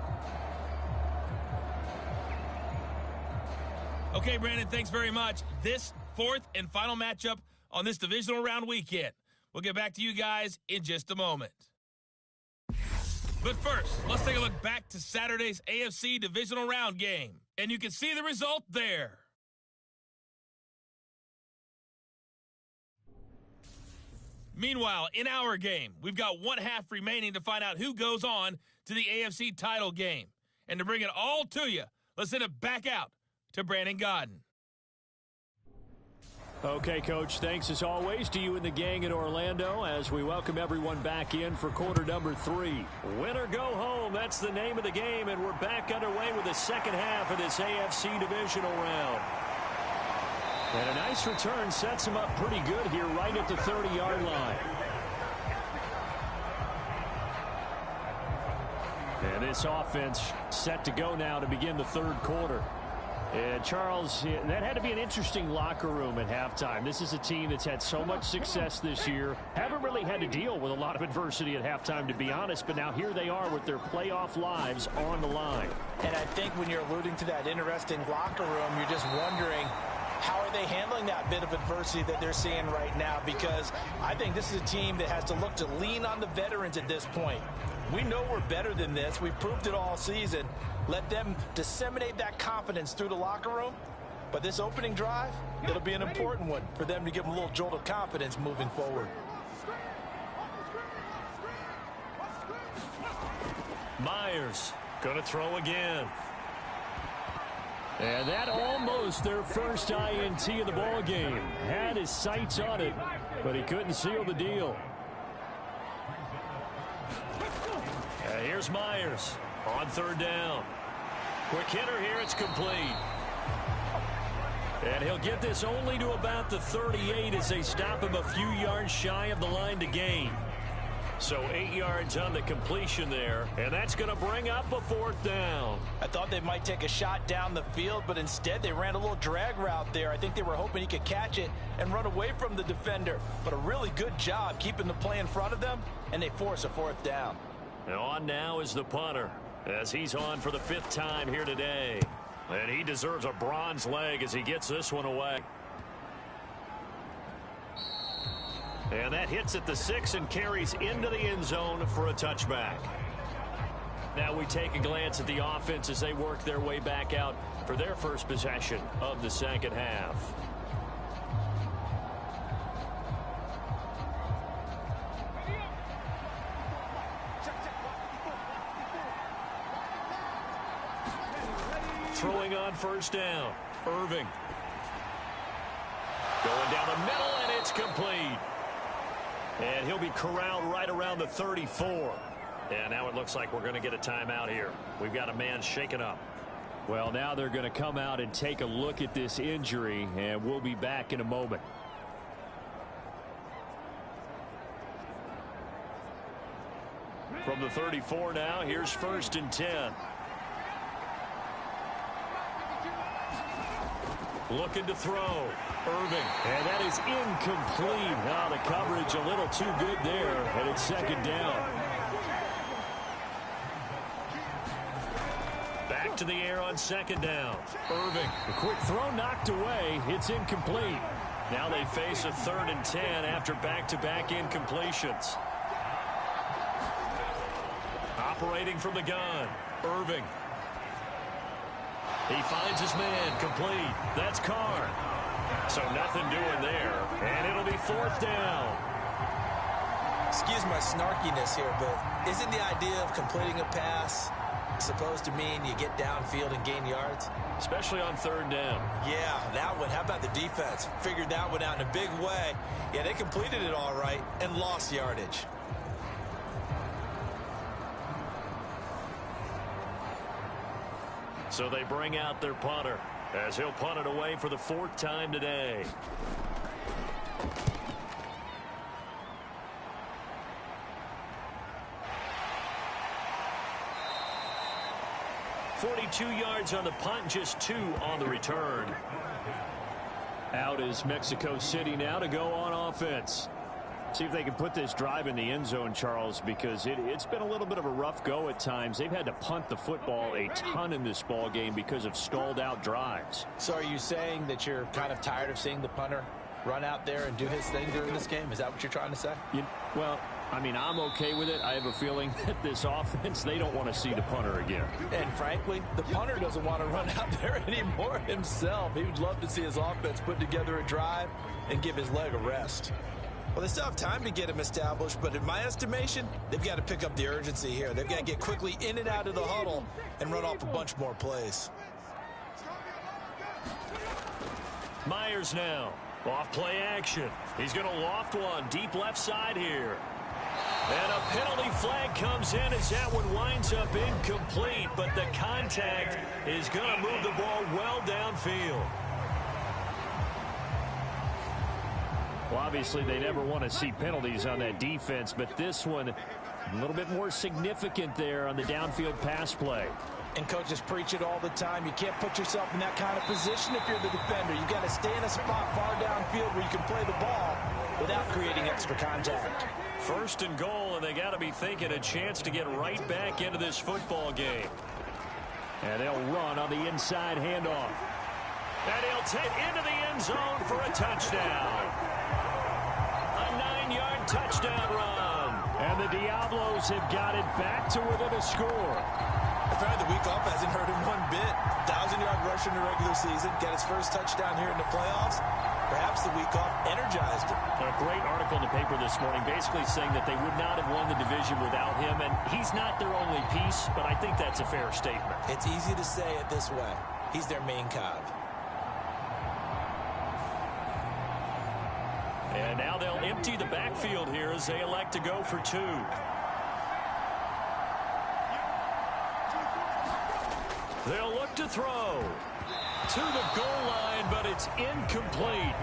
Okay, Brandon, thanks very much. This 4th and final matchup on this divisional round weekend. We'll get back to you guys in just a moment. But first, let's take a look back to Saturday's AFC divisional round game. And you can see the result there. Meanwhile, in our game, we've got 1 half remaining to find out who goes on to the AFC title game. And to bring it all to you, let's send it back out to Brandon Godden. Okay, Coach, thanks as always to you and the gang in Orlando as we welcome everyone back in for quarter number 3. Win or go home, that's the name of the game, and we're back underway with the second half of this AFC divisional round. And a nice return sets him up pretty good here right at the 30-yard line. And this offense set to go now to begin the 3rd quarter. And Charles, that had to be an interesting locker room at halftime. This is a team that's had so much success this year. Haven't really had to deal with a lot of adversity at halftime, to be honest. But now here they are with their playoff lives on the line. And I think when you're alluding to that interesting locker room, you're just wondering, how are they handling that bit of adversity that they're seeing right now? Because I think this is a team that has to look to lean on the veterans at this point. We know we're better than this. We've proved it all season. Let them disseminate that confidence through the locker room. But this opening drive, it'll be an important one for them to give them a little jolt of confidence moving forward. Myers going to throw again. And that almost their first INT of the ball game. Had his sights on it, but he couldn't seal the deal. Here's Myers on third down. Quick hitter here. It's complete. And he'll get this only to about the 38 as they stop him a few yards shy of the line to gain. So 8 yards on the completion there, and that's going to bring up a fourth down. I thought they might take a shot down the field, but instead they ran a little drag route there. I think they were hoping he could catch it and run away from the defender. But a really good job keeping the play in front of them, and they force a fourth down. And on now is the punter, as he's on for the 5th time here today. And he deserves a bronze leg as he gets this one away. And that hits at the 6 and carries into the end zone for a touchback. Now we take a glance at the offense as they work their way back out for their first possession of the second half. Throwing on first down, Irving. Going down the middle, and it's complete. And he'll be corralled right around the 34. And now it looks like we're going to get a timeout here. We've got a man shaken up. Well, now they're going to come out and take a look at this injury, and we'll be back in a moment. From the 34 now, here's 1st and 10. Looking to throw. Irving. And that is incomplete. Now the coverage a little too good there, and it's 2nd down. Back to the air on 2nd down. Irving. A quick throw knocked away. It's incomplete. Now they face a 3rd and 10 after back-to-back incompletions. Operating from the gun. Irving. He finds his man, complete. That's Carr. So nothing doing there, and it'll be 4th down. Excuse my snarkiness here, but isn't the idea of completing a pass supposed to mean you get downfield and gain yards? Especially on 3rd down. Yeah, that one. How about the defense? Figured that one out in a big way. Yeah, they completed it all right and lost yardage. So they bring out their punter as he'll punt it away for the 4th time today. .42 yards on the punt, just 2 on the return. Out is Mexico City now to go on offense. See if they can put this drive in the end zone, Charles, because it's been a little bit of a rough go at times. They've had to punt the football a ton in this ball game because of stalled out drives. So are you saying that you're kind of tired of seeing the punter run out there and do his thing during this game? Is that what you're trying to say? Well, I mean, I'm okay with it. I have a feeling that this offense, they don't want to see the punter again. And frankly, the punter doesn't want to run out there anymore himself. He would love to see his offense put together a drive and give his leg a rest. Well, they still have time to get him established, but in my estimation, they've got to pick up the urgency here. They've got to get quickly in and out of the huddle and run off a bunch more plays. Myers now. Off play action. He's going to loft one deep left side here. And a penalty flag comes in as that one winds up incomplete, but the contact is going to move the ball well downfield. Well, obviously, they never want to see penalties on that defense, but this one a little bit more significant there on the downfield pass play. And coaches preach it all the time. You can't put yourself in that kind of position if you're the defender. You've got to stay in a spot far downfield where you can play the ball without creating extra contact. 1st and goal, and they got to be thinking a chance to get right back into this football game. And they'll run on the inside handoff. And he'll take into the end zone for a touchdown. A 9-yard touchdown run. And the Diablos have got it back to within a score. Apparently the week off hasn't hurt him one bit. 1,000-yard rush in the regular season, got his first touchdown here in the playoffs. Perhaps the week off energized him. A great article in the paper this morning basically saying that they would not have won the division without him, and he's not their only piece, but I think that's a fair statement. It's easy to say it this way. He's their main cog. And now they'll empty the backfield here as they elect to go for two. They'll look to throw to the goal line, but it's incomplete.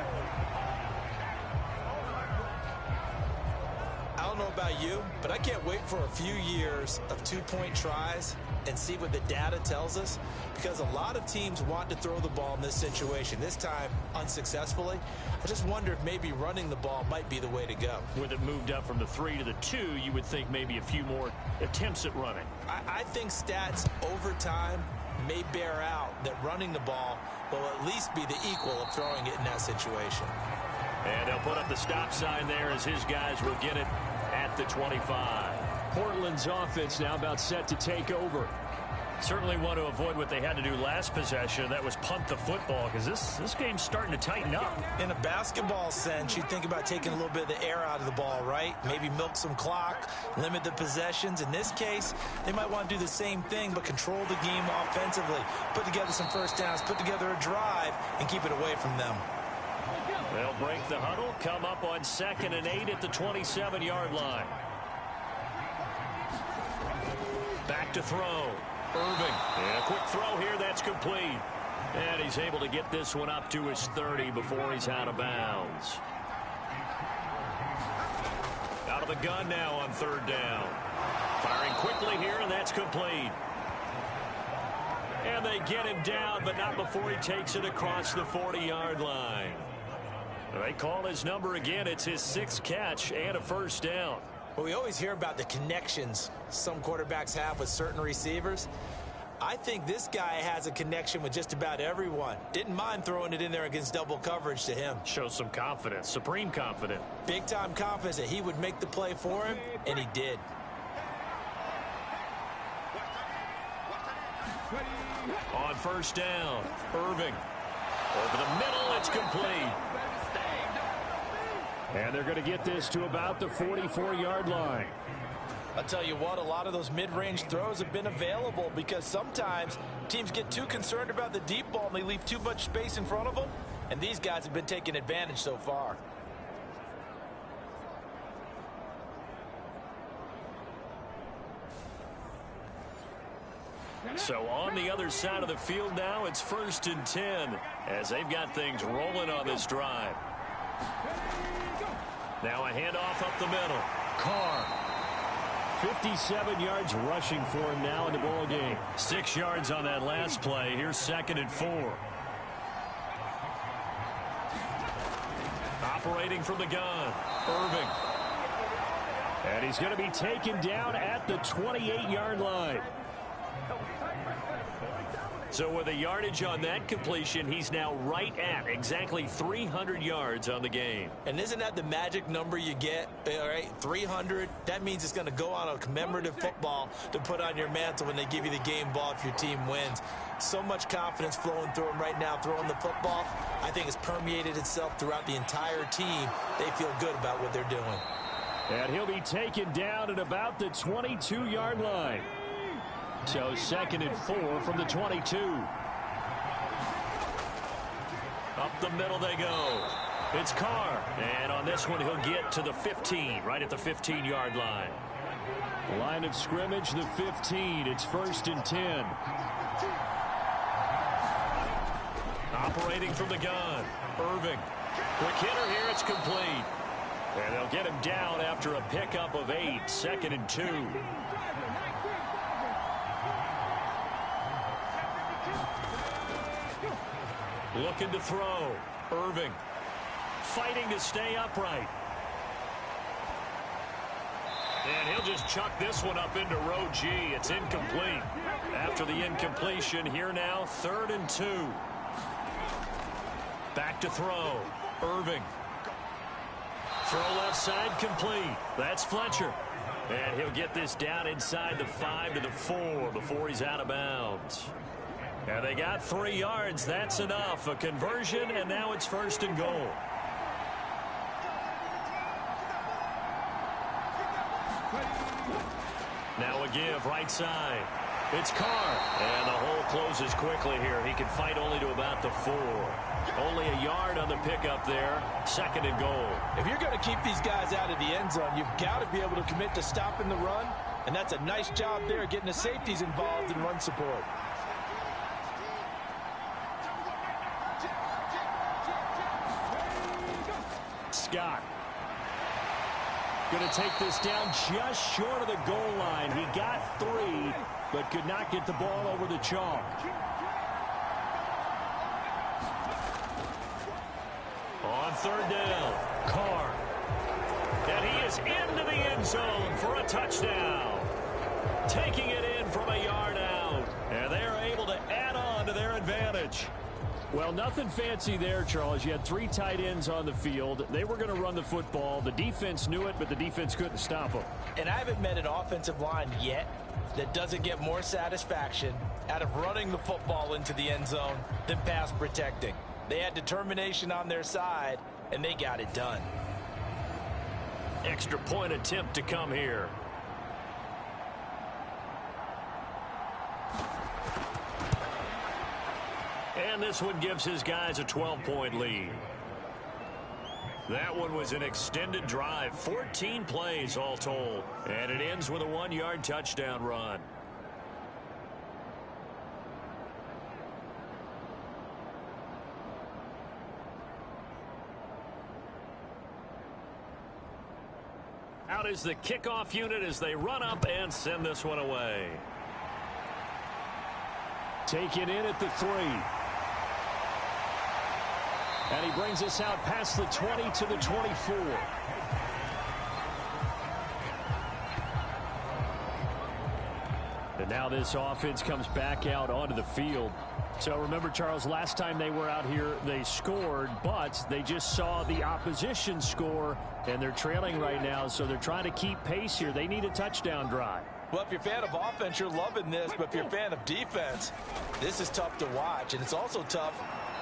I don't know about you, but I can't wait for a few years of two-point tries and see what the data tells us, because a lot of teams want to throw the ball in this situation, this time unsuccessfully. I just wonder if maybe running the ball might be the way to go. With it moved up from the 3 to the 2, you would think maybe a few more attempts at running. I think stats over time may bear out that running the ball will at least be the equal of throwing it in that situation. And they'll put up the stop sign there as his guys will get it at the 25. Portland's offense now about set to take over. Certainly want to avoid what they had to do last possession. That was punt the football, because this game's starting to tighten up. In a basketball sense, you think about taking a little bit of the air out of the ball, right? Maybe milk some clock, limit the possessions. In this case, they might want to do the same thing, but control the game offensively. Put together some first downs, put together a drive, and keep it away from them. They'll break the huddle, come up on 2nd and 8 at the 27-yard line. Back to throw. Irving. And a quick throw here, that's complete. And he's able to get this one up to his 30 before he's out of bounds. Out of the gun now on 3rd down. Firing quickly here, and that's complete. And they get him down, but not before he takes it across the 40-yard line. They call his number again. It's his 6th catch and a first down. Well, we always hear about the connections some quarterbacks have with certain receivers. I think this guy has a connection with just about everyone. Didn't mind throwing it in there against double coverage to him. Shows some confidence, supreme confidence. Big-time confidence that he would make the play for him, and he did. On 1st down, Irving. Over the middle, it's complete. And they're going to get this to about the 44-yard line. I'll tell you what, a lot of those mid-range throws have been available because sometimes teams get too concerned about the deep ball and they leave too much space in front of them, and these guys have been taking advantage so far. So on the other side of the field now, it's 1st and 10 as they've got things rolling on this drive. Now a handoff up the middle. Carr. 57 yards rushing for him now in the ball game. 6 yards on that last play. Here's 2nd and 4. Operating from the gun, Irving. And he's going to be taken down at the 28-yard line. So with a yardage on that completion, he's now right at exactly 300 yards on the game. And isn't that the magic number you get? All right, 300. That means it's going to go on a commemorative football to put on your mantle when they give you the game ball if your team wins. So much confidence flowing through him right now, throwing the football. I think it's permeated itself throughout the entire team. They feel good about what they're doing. And he'll be taken down at about the 22-yard line. So 2nd and 4 from the 22. Up the middle they go. It's Carr. And on this one, he'll get to the 15, right at the 15-yard line. Line of scrimmage, the 15. It's 1st and 10. Operating from the gun, Irving. Quick hitter here, it's complete. And they'll get him down after a pickup of 8, 2nd and 2. Looking to throw. Irving fighting to stay upright. And he'll just chuck this one up into row G. It's incomplete. After the incompletion, here now, 3rd and 2. Back to throw. Irving. Throw left side complete. That's Fletcher. And he'll get this down inside the 5 to the 4 before he's out of bounds. And they got 3 yards. That's enough. A conversion, and now it's 1st and goal. Now a give right side. It's Carr. And the hole closes quickly here. He can fight only to about the 4. Only a yard on the pickup there. 2nd and goal. If you're going to keep these guys out of the end zone, you've got to be able to commit to stopping the run. And that's a nice job there, getting the safeties involved in run support. Scott. Going to take this down just short of the goal line. He got 3, but could not get the ball over the chalk. On 3rd down, Carr. And he is into the end zone for a touchdown. Taking it in from a yard out. And they are able to add on to their advantage. Well, nothing fancy there, Charles. You had 3 tight ends on the field. They were going to run the football. The defense knew it, but the defense couldn't stop them. And I haven't met an offensive line yet that doesn't get more satisfaction out of running the football into the end zone than pass protecting. They had determination on their side, and they got it done. Extra point attempt to come here. And this one gives his guys a 12-point lead. That one was an extended drive, 14 plays all told. And it ends with a 1-yard touchdown run. Out is the kickoff unit as they run up and send this one away. Taken in at the 3. And he brings us out past the 20 to the 24. And now this offense comes back out onto the field. So remember, Charles, last time they were out here, they scored, but they just saw the opposition score, and they're trailing right now, so they're trying to keep pace here. They need a touchdown drive. Well, if you're a fan of offense, you're loving this, but if you're a fan of defense, this is tough to watch, and it's also tough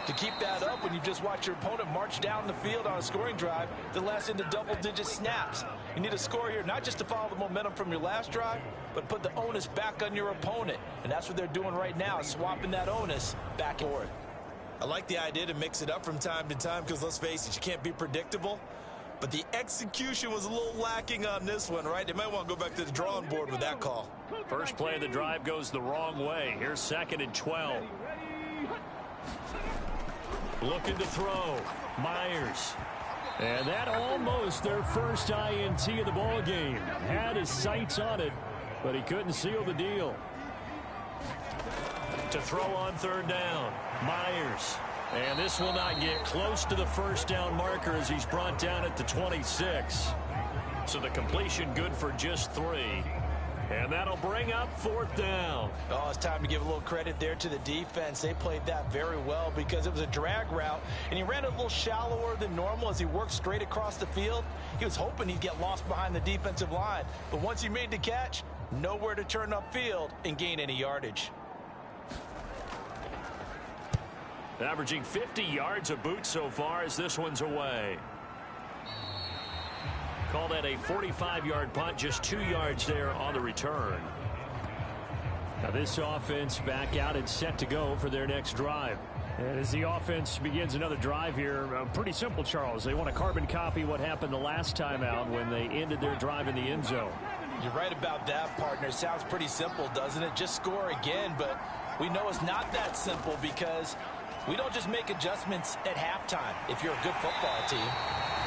to keep that up when you just watch your opponent march down the field on a scoring drive that lasts into double-digit snaps. You need a score here, not just to follow the momentum from your last drive, but put the onus back on your opponent. And that's what they're doing right now, swapping that onus back and forth. I like the idea to mix it up from time to time because, let's face it, you can't be predictable. But the execution was a little lacking on this one, right? They might want to go back to the drawing board with that call. First play of the drive goes the wrong way. Here's 2nd and 12. Looking to throw. Myers. And that almost their first INT of the ball game. Had his sights on it, but he couldn't seal the deal. To throw on 3rd down. Myers. And this will not get close to the first down marker as he's brought down at the 26. So the completion good for just 3. And that'll bring up 4th down. Oh, it's time to give a little credit there to the defense. They played that very well because it was a drag route, and he ran it a little shallower than normal as he worked straight across the field. He was hoping he'd get lost behind the defensive line, but once he made the catch, nowhere to turn upfield and gain any yardage. Averaging 50 yards a boot so far as this one's away. Call that a 45-yard punt, just 2 yards there on the return. Now this offense back out and set to go for their next drive. And as the offense begins another drive here, pretty simple, Charles. They want to carbon copy what happened the last time out when they ended their drive in the end zone. You're right about that, partner. Sounds pretty simple, doesn't it? Just score again, but we know it's not that simple because we don't just make adjustments at halftime if you're a good football team.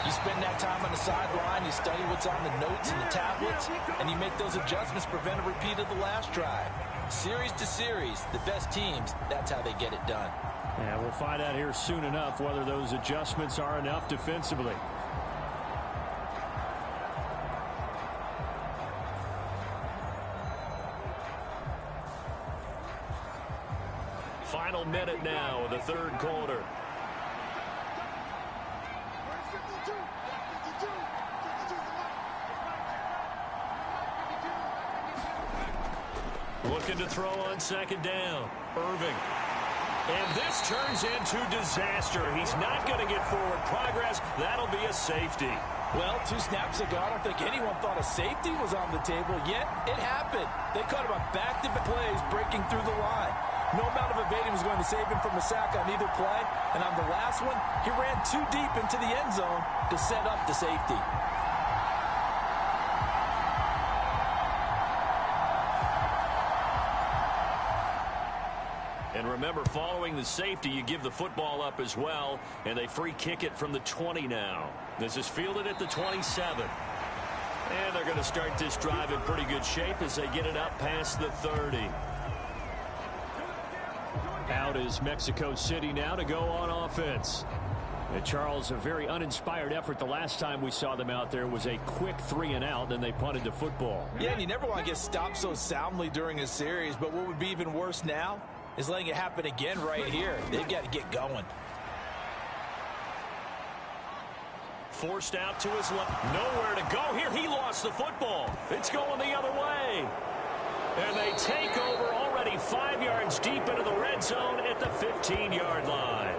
You spend that time on the sideline, you study what's on the notes and the tablets, and you make those adjustments, prevent a repeat of the last drive. Series to series, the best teams, that's how they get it done. Yeah, we'll find out here soon enough whether those adjustments are enough defensively. Final minute now of the 3rd quarter. Looking to throw on second down. Irving. And this turns into disaster. He's not going to get forward progress. That'll be a safety. Well, 2 snaps ago, I don't think anyone thought a safety was on the table, yet it happened. They caught him on back-to-back plays breaking through the line. No amount of evading was going to save him from a sack on either play. And on the last one, he ran too deep into the end zone to set up the safety. And remember, following the safety, you give the football up as well, and they free kick it from the 20 now. This is fielded at the 27. And they're going to start this drive in pretty good shape as they get it up past the 30. Out is Mexico City now to go on offense. And Charles, a very uninspired effort the last time we saw them out there was a quick 3-and-out, then they punted the football. Yeah, and you never want to get stopped so soundly during a series, but what would be even worse now is letting it happen again right here. They've got to get going. Forced out to his left. Nowhere to go here. He lost the football. It's going the other way. And they take over already 5 yards deep into the red zone at the 15-yard line.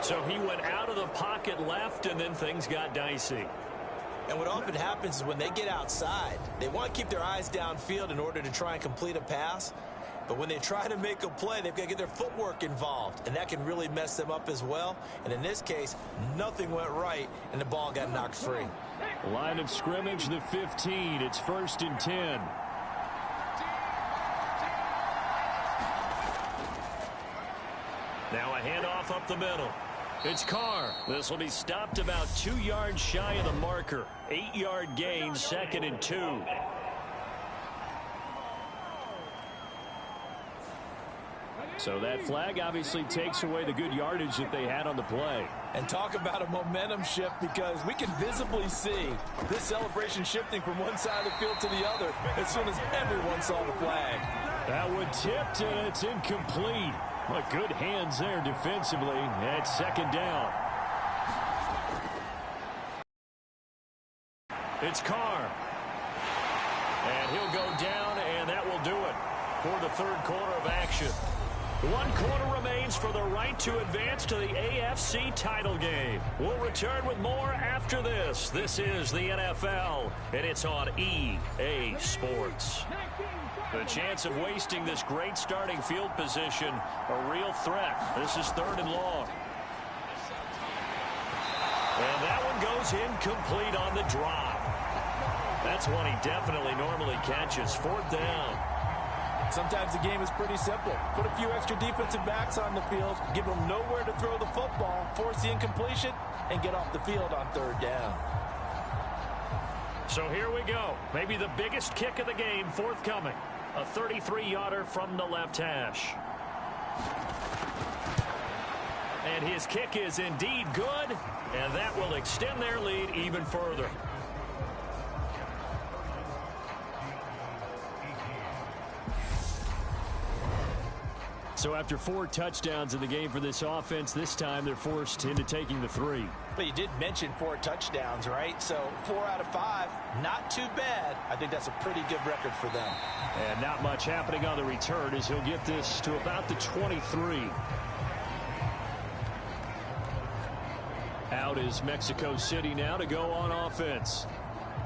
So he went out of the pocket left, and then things got dicey. And what often happens is when they get outside, they want to keep their eyes downfield in order to try and complete a pass. But when they try to make a play, they've got to get their footwork involved, and that can really mess them up as well. And in this case, nothing went right, and the ball got knocked free. Line of scrimmage, the 15. It's 1st and 10. Now a handoff up the middle. It's Carr. This will be stopped about 2 yards shy of the marker. 8-yard gain, 2nd and 2. So that flag obviously takes away the good yardage that they had on the play. And talk about a momentum shift, because we can visibly see this celebration shifting from one side of the field to the other as soon as everyone saw the flag. That one tipped, and it's incomplete. But good hands there defensively at 2nd down. It's Carr. And he'll go down, and that will do it for the 3rd quarter of action. 1 quarter remains for the right to advance to the AFC title game. We'll return with more after this. This is the NFL, and it's on EA Sports. The chance of wasting this great starting field position, a real threat. This is 3rd and long. And that one goes incomplete on the drop. That's one he definitely normally catches. 4th down. Sometimes the game is pretty simple. Put a few extra defensive backs on the field, give them nowhere to throw the football, force the incompletion, and get off the field on 3rd down. So here we go. Maybe the biggest kick of the game forthcoming. A 33-yarder from the left hash. And his kick is indeed good, and that will extend their lead even further. So after 4 touchdowns in the game for this offense, this time they're forced into taking the 3. But you did mention 4 touchdowns, right? So 4 out of 5, not too bad. I think that's a pretty good record for them. And not much happening on the return as he'll get this to about the 23. Out is Mexico City now to go on offense.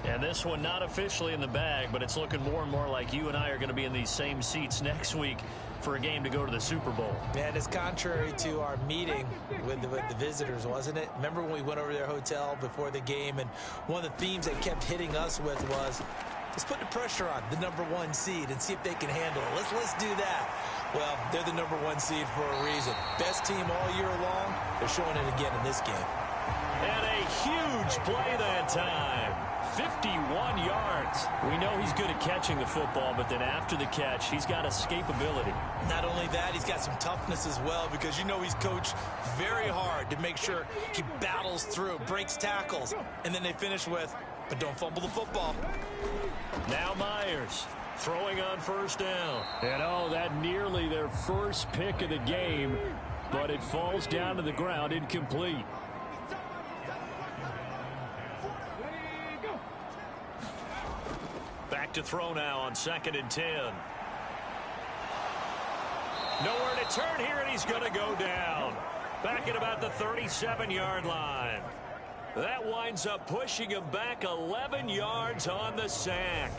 And this one not officially in the bag, but it's looking more and more like you and I are going to be in these same seats next week for a game to go to the Super Bowl. And it's contrary to our meeting with the visitors, wasn't it? Remember when we went over to their hotel before the game, and one of the themes they kept hitting us with was, let's put the pressure on the #1 seed and see if they can handle it. Let's do that. Well, they're the #1 seed for a reason. Best team all year long. They're showing it again in this game. And a huge play that time. 51 yards. We know he's good at catching the football, but then after the catch, he's got escapability. Not only that, he's got some toughness as well, because you know he's coached very hard to make sure he battles through, breaks tackles, and then they finish with, but don't fumble the football. Now Myers throwing on 1st down. And oh, that nearly their first pick of the game, but it falls down to the ground incomplete. Back to throw now on 2nd and 10. Nowhere to turn here, and he's going to go down. Back at about the 37-yard line. That winds up pushing him back 11 yards on the sack.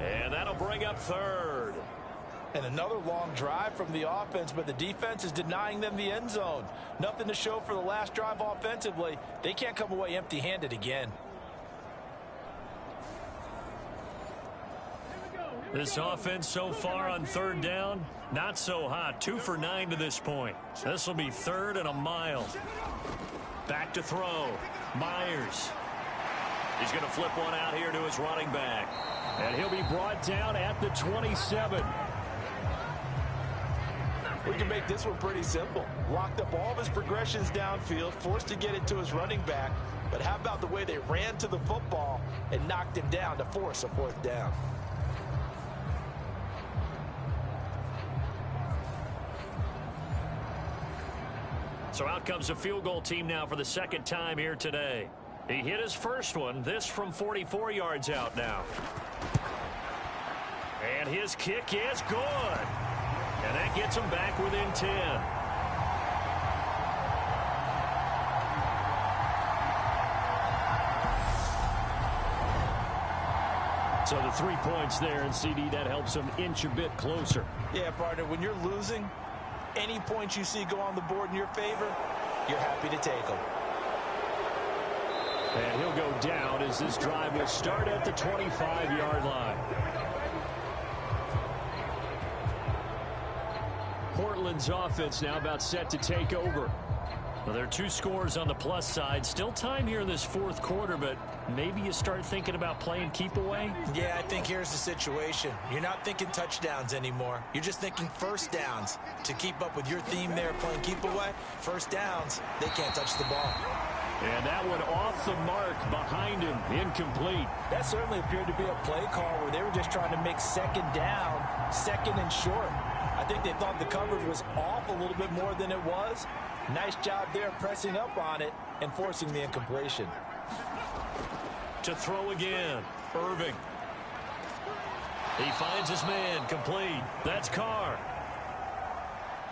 And that'll bring up third. And another long drive from the offense, but the defense is denying them the end zone. Nothing to show for the last drive offensively. They can't come away empty-handed again. This offense so far on third down, not so hot. 2 for 9 to this point. This will be third and a mile. Back to throw. Myers. He's going to flip one out here to his running back. And he'll be brought down at the 27. We can make this one pretty simple. Locked up all of his progressions downfield, forced to get it to his running back. But how about the way they ran to the football and knocked him down to force a fourth down? So out comes a field goal team now for the second time here today. He hit his first one, this from 44 yards out now. And his kick is good. And that gets him back within 10. So the 3 points there, and CD, that helps him inch a bit closer. Yeah, partner, when you're losing, any points you see go on the board in your favor, you're happy to take them. And he'll go down as this drive will start at the 25-yard line. Portland's offense now about set to take over. Well, there are 2 scores on the plus side. Still time here in this fourth quarter, but maybe you start thinking about playing keep away? Yeah, I think here's the situation. You're not thinking touchdowns anymore. You're just thinking first downs. To keep up with your theme there, playing keep away, first downs, they can't touch the ball. And that one off the mark behind him, incomplete. That certainly appeared to be a play call where they were just trying to make second down, second and short. I think they thought the coverage was off a little bit more than it was. Nice job there pressing up on it and forcing the incompletion. To throw again, Irving. He finds his man, complete. That's Carr.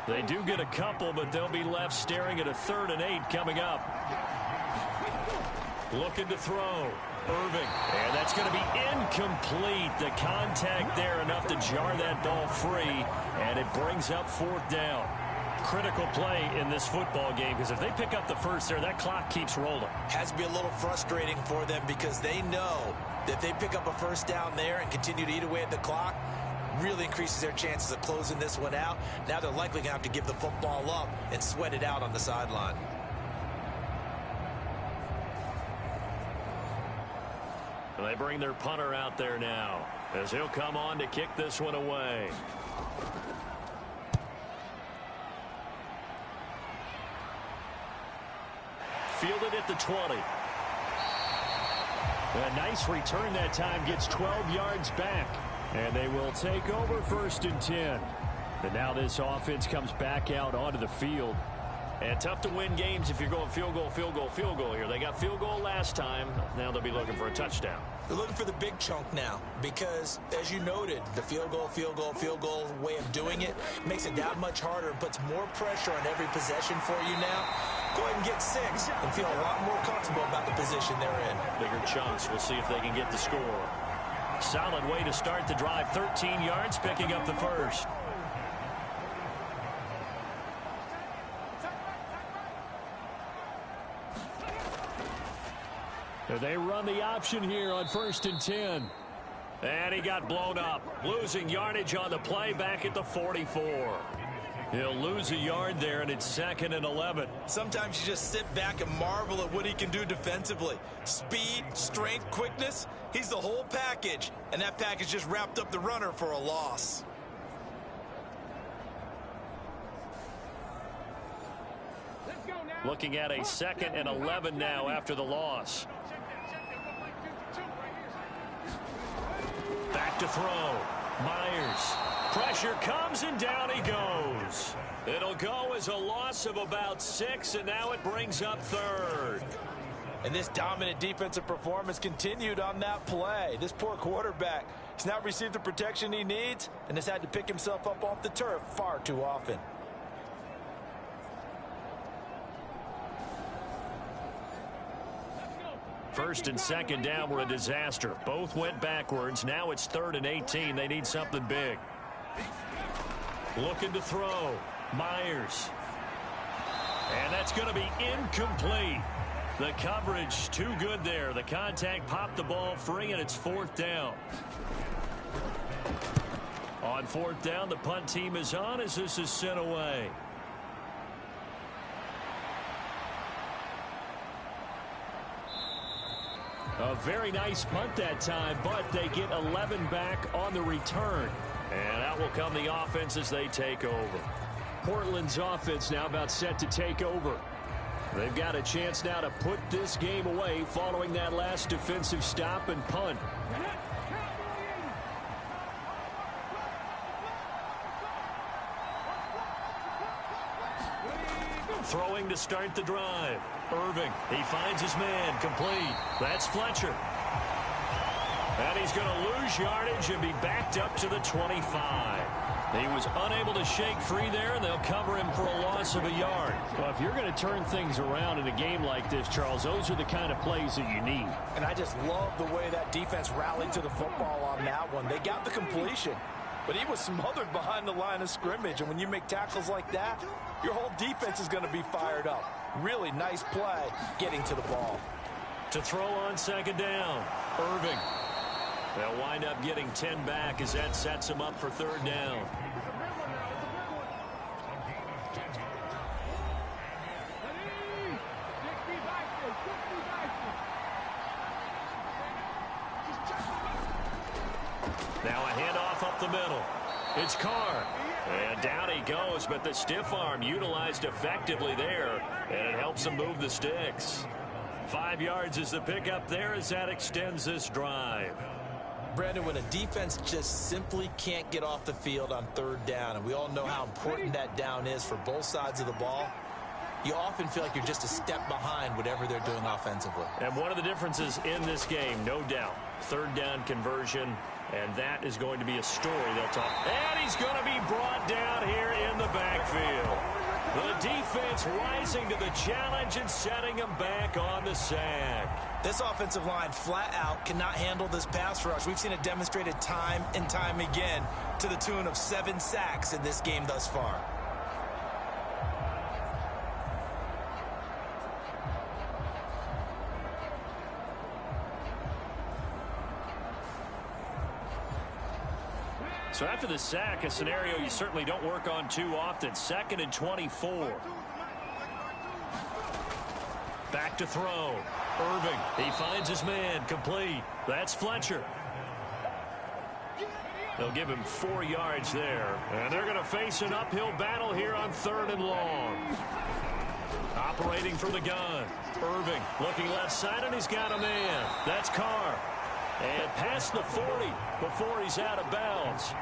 They do get a couple, but they'll be left staring at a 3rd and 8 coming up. Looking to throw. Irving. And that's going to be incomplete. The contact there enough to jar that ball free. And it brings up 4th down. Critical play in this football game, because if they pick up the first there, that clock keeps rolling. Has to be a little frustrating for them because they know that if they pick up a first down there and continue to eat away at the clock, really increases their chances of closing this one out. Now they're likely going to have to give the football up and sweat it out on the sideline. They bring their punter out there now as he'll come on to kick this one away. Fielded at the 20. A nice return that time, gets 12 yards back. And they will take over 1st and 10. And now this offense comes back out onto the field. And tough to win games if you're going field goal, field goal, field goal here. They got field goal last time. Now they'll be looking for a touchdown. They're looking for the big chunk now because, as you noted, the field goal way of doing it makes it that much harder and puts more pressure on every possession for you now. Go ahead and get 6 and feel a lot more comfortable about the position they're in. Bigger chunks. We'll see if they can get the score. Solid way to start the drive. 13 yards, picking up the first. They run the option here on 1st and 10. And he got blown up. Losing yardage on the play back at the 44. He'll lose a yard there, and it's 2nd and 11. Sometimes you just sit back and marvel at what he can do defensively. Speed, strength, quickness, he's the whole package. And that package just wrapped up the runner for a loss. Looking at a 2nd and 11 now after the loss. Back to throw. Myers. Pressure comes and down he goes. It'll go as a loss of about 6, and now it brings up 3rd. And this dominant defensive performance continued on that play. This poor quarterback has not received the protection he needs and has had to pick himself up off the turf far too often. First and second down were a disaster. Both went backwards. Now it's 3rd and 18. They need something big. Looking to throw. Myers. And that's going to be incomplete. The coverage too good there. The contact popped the ball free, and it's 4th down. On 4th down, the punt team is on as this is sent away. A very nice punt that time, but they get 11 back on the return. And out will come the offense as they take over. Portland's offense now about set to take over. They've got a chance now to put this game away following that last defensive stop and punt. Throwing to start the drive. Irving, he finds his man, complete. That's Fletcher. And he's going to lose yardage and be backed up to the 25. He was unable to shake free there, and they'll cover him for a loss of a yard. Well, if you're going to turn things around in a game like this, Charles, those are the kind of plays that you need. And I just love the way that defense rallied to the football on that one. They got the completion, but he was smothered behind the line of scrimmage. And when you make tackles like that, your whole defense is going to be fired up. Really nice play getting to the ball. To throw on second down, Irving. They'll wind up getting 10 back as that sets them up for 3rd down. Now a handoff up the middle. It's Carr. And down he goes, but the stiff arm utilized effectively there, and it helps him move the sticks. 5 yards is the pickup there as that extends this drive. Brandon, when a defense just simply can't get off the field on 3rd down, and we all know how important that down is for both sides of the ball, you often feel like you're just a step behind whatever they're doing offensively. And one of the differences in this game, no doubt, 3rd down conversion, and that is going to be a story they'll talk. And he's going to be brought down here in the backfield. The defense rising to the challenge and setting him back on the sack. This offensive line flat out cannot handle this pass rush. We've seen it demonstrated time and time again to the tune of 7 sacks in this game thus far. So after the sack, a scenario you certainly don't work on too often. 2nd and 24. Back to throw. Irving, he finds his man, complete. That's Fletcher. They'll give him 4 yards there. And they're going to face an uphill battle here on 3rd and long. Operating from the gun. Irving looking left side, and he's got a man. That's Carr. And past the 40 before he's out of bounds.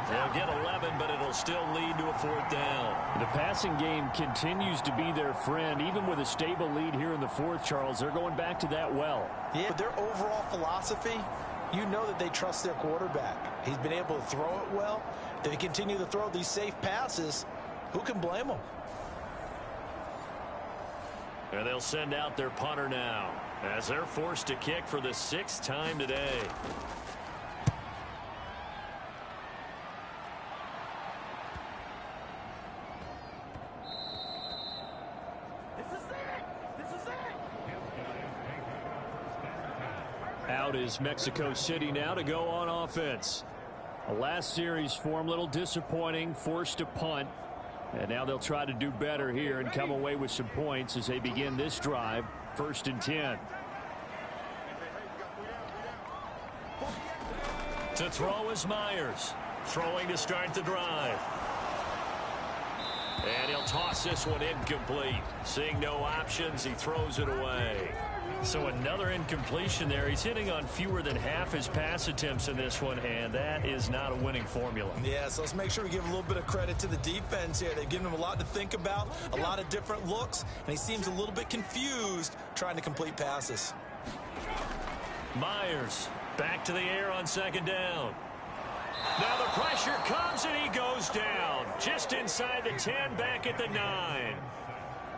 They'll get 11, but it'll still lead to a 4th down. The passing game continues to be their friend. Even with a stable lead here in the 4th, Charles, they're going back to that well. Yeah, but their overall philosophy, you know that they trust their quarterback. He's been able to throw it well. If they continue to throw these safe passes, who can blame them? And they'll send out their punter now as they're forced to kick for the 6th time today. Out is Mexico City now to go on offense. The last series for them, a little disappointing, forced to punt. And now they'll try to do better here and come away with some points as they begin this drive. 1st and 10. To throw is Myers. Throwing to start the drive. And he'll toss this one incomplete. Seeing no options, he throws it away. So another incompletion there. He's hitting on fewer than half his pass attempts in this one, and that is not a winning formula. Yeah, so let's make sure we give a little bit of credit to the defense here. They've given him a lot to think about, a lot of different looks, and he seems a little bit confused trying to complete passes. Myers back to the air on second down. Now the pressure comes, and he goes down. Just inside the 10, back at the 9.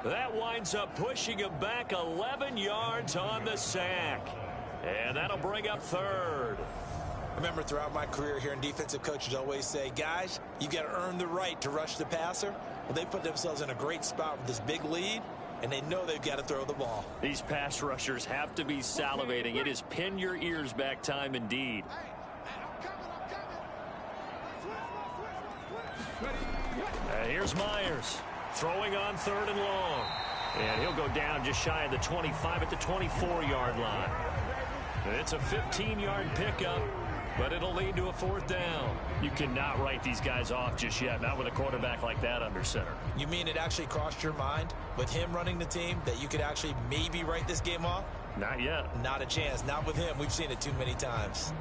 That winds up pushing him back 11 yards on the sack. And that'll bring up third. Remember, throughout my career here in defensive coaches always say, guys, you got to earn the right to rush the passer. Well, they put themselves in a great spot with this big lead, and they know they've got to throw the ball. These pass rushers have to be salivating. It is pin your ears back time indeed. Here's Myers throwing on third and long. And he'll go down just shy of the 25 at the 24-yard line. It's a 15-yard pickup, but it'll lead to a fourth down. You cannot write these guys off just yet, not with a quarterback like that under center. You mean it actually crossed your mind with him running the team that you could actually maybe write this game off? Not yet. Not a chance. Not with him. We've seen it too many times.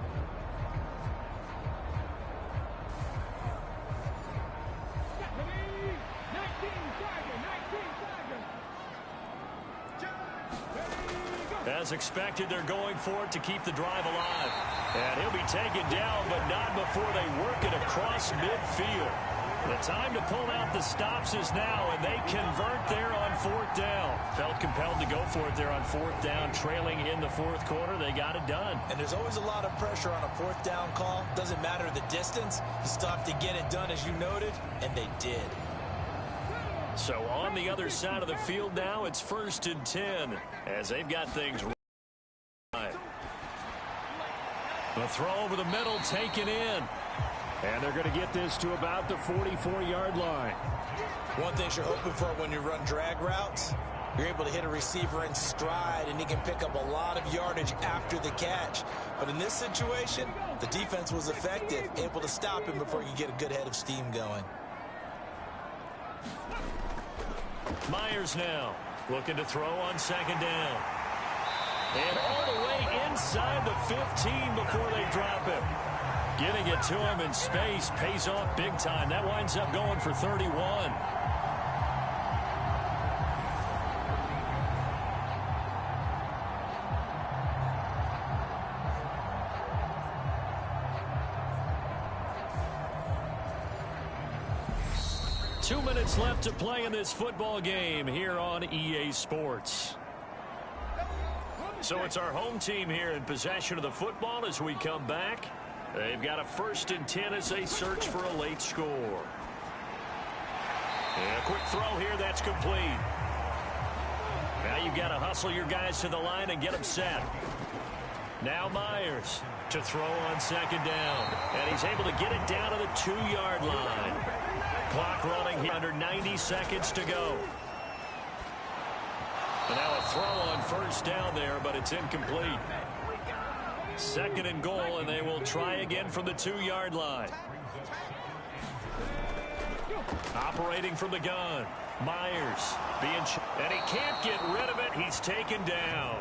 As expected, they're going for it to keep the drive alive. And he'll be taken down, but not before they work it across midfield. The time to pull out the stops is now, and they convert there on fourth down. Felt compelled to go for it there on fourth down, trailing in the fourth quarter. They got it done. And there's always a lot of pressure on a fourth down call. Doesn't matter the distance. You still have to get it done, as you noted, and they did. So on the other side of the field now, it's 1st and 10 as they've got things right. The throw over the middle taken in. And they're going to get this to about the 44-yard line. One thing you're hoping for when you run drag routes, you're able to hit a receiver in stride, and he can pick up a lot of yardage after the catch. But in this situation, the defense was effective, able to stop him before you get a good head of steam going. Myers now looking to throw on second down. And all the way inside the 15 before they drop him. Getting it to him in space pays off big time. That winds up going for 31. Two minutes left to play in this football game here on EA Sports. So it's our home team here in possession of the football as we come back. They've got a 1st and 10 as they search for a late score. And a quick throw here, that's complete. Now you've got to hustle your guys to the line and get them set. Now Myers to throw on second down. And he's able to get it down to the 2-yard line. Clock running here under 90 seconds to go. And now a throw on first down there, but it's incomplete. 2nd and goal, and they will try again from the 2-yard line. Operating from the gun. Myers and he can't get rid of it. He's taken down.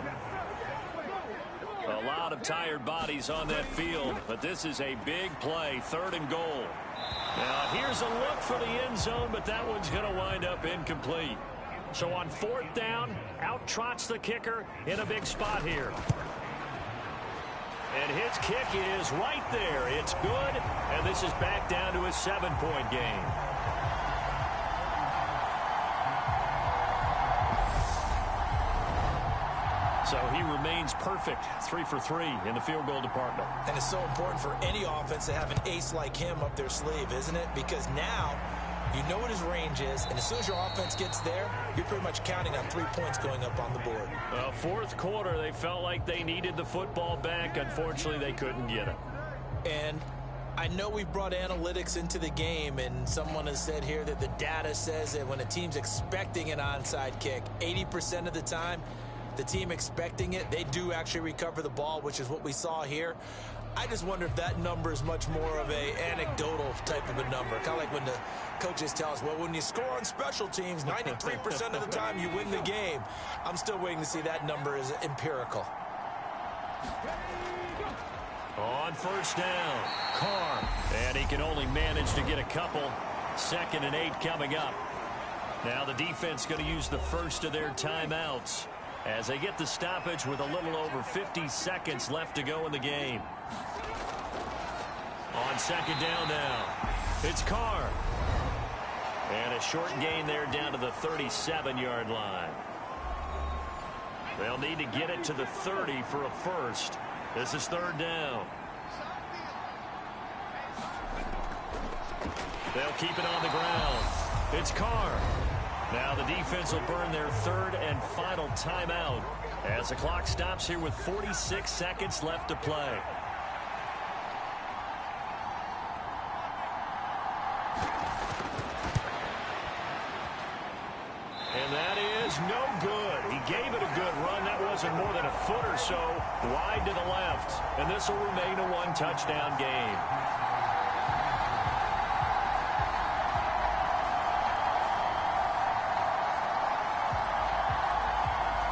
A lot of tired bodies on that field, but this is a big play. 3rd and goal. Now here's a look for the end zone, but that one's going to wind up incomplete. So on 4th down, out trots the kicker in a big spot here. And his kick is right there. It's good, and this is back down to a 7-point game. So he remains perfect, 3 for 3 in the field goal department. And it's so important for any offense to have an ace like him up their sleeve, isn't it? Because now you know what his range is, and as soon as your offense gets there, you're pretty much counting on 3 points going up on the board. Fourth quarter, they felt like they needed the football back. Unfortunately, they couldn't get it. And I know we brought analytics into the game, and someone has said here that the data says that when a team's expecting an onside kick, 80% of the time, the team expecting it, they do actually recover the ball, which is what we saw here. I just wonder if that number is much more of a anecdotal type of a number. Kind of like when the coaches tell us, well, when you score on special teams, 93% of the time you win the game. I'm still waiting to see that number is empirical. On first down, Carr. And he can only manage to get a couple. 2nd and 8 coming up. Now the defense going to use the first of their timeouts as they get the stoppage with a little over 50 seconds left to go in the game. On 2nd down now, it's Carr. And a short gain there down to the 37-yard line. They'll need to get it to the 30 for a first. This is 3rd down. They'll keep it on the ground. It's Carr. Now the defense will burn their 3rd and final timeout as the clock stops here with 46 seconds left to play. And that is no good. He gave it a good run. That wasn't more than a foot or so wide to the left. And this will remain a 1-touchdown game.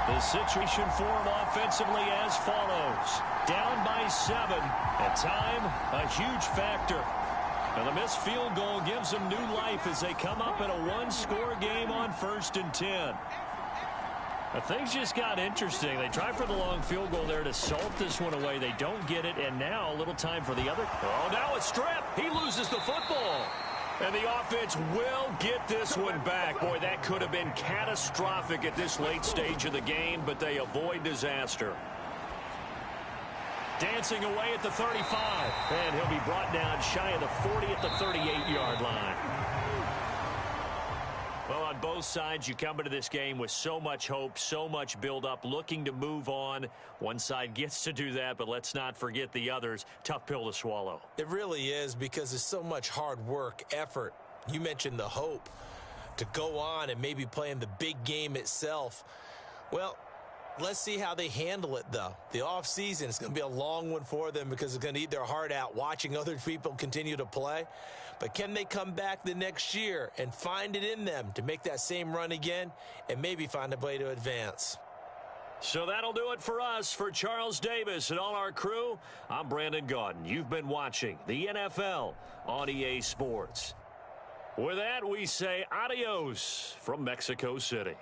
The situation for him offensively as follows. Down by 7. And time, a huge factor. And the missed field goal gives them new life as they come up in a 1-score game on 1st and 10. But things just got interesting. They try for the long field goal there to salt this one away. They don't get it, and now a little time for the other. Oh, now a strip. He loses the football. And the offense will get this one back. Boy, that could have been catastrophic at this late stage of the game, but they avoid disaster. Dancing away at the 35. And he'll be brought down shy of the 40 at the 38-yard line. Well, on both sides, you come into this game with so much hope, so much build-up, looking to move on. One side gets to do that, but let's not forget the others. Tough pill to swallow. It really is, because there's so much hard work, effort. You mentioned the hope to go on and maybe play in the big game itself. Well, let's see how they handle it, though. The offseason is going to be a long one for them because they're going to eat their heart out watching other people continue to play. But can they come back the next year and find it in them to make that same run again and maybe find a way to advance? So that'll do it for us. For Charles Davis and all our crew, I'm Brandon Gaudin. You've been watching the NFL on EA Sports. With that, we say adios from Mexico City.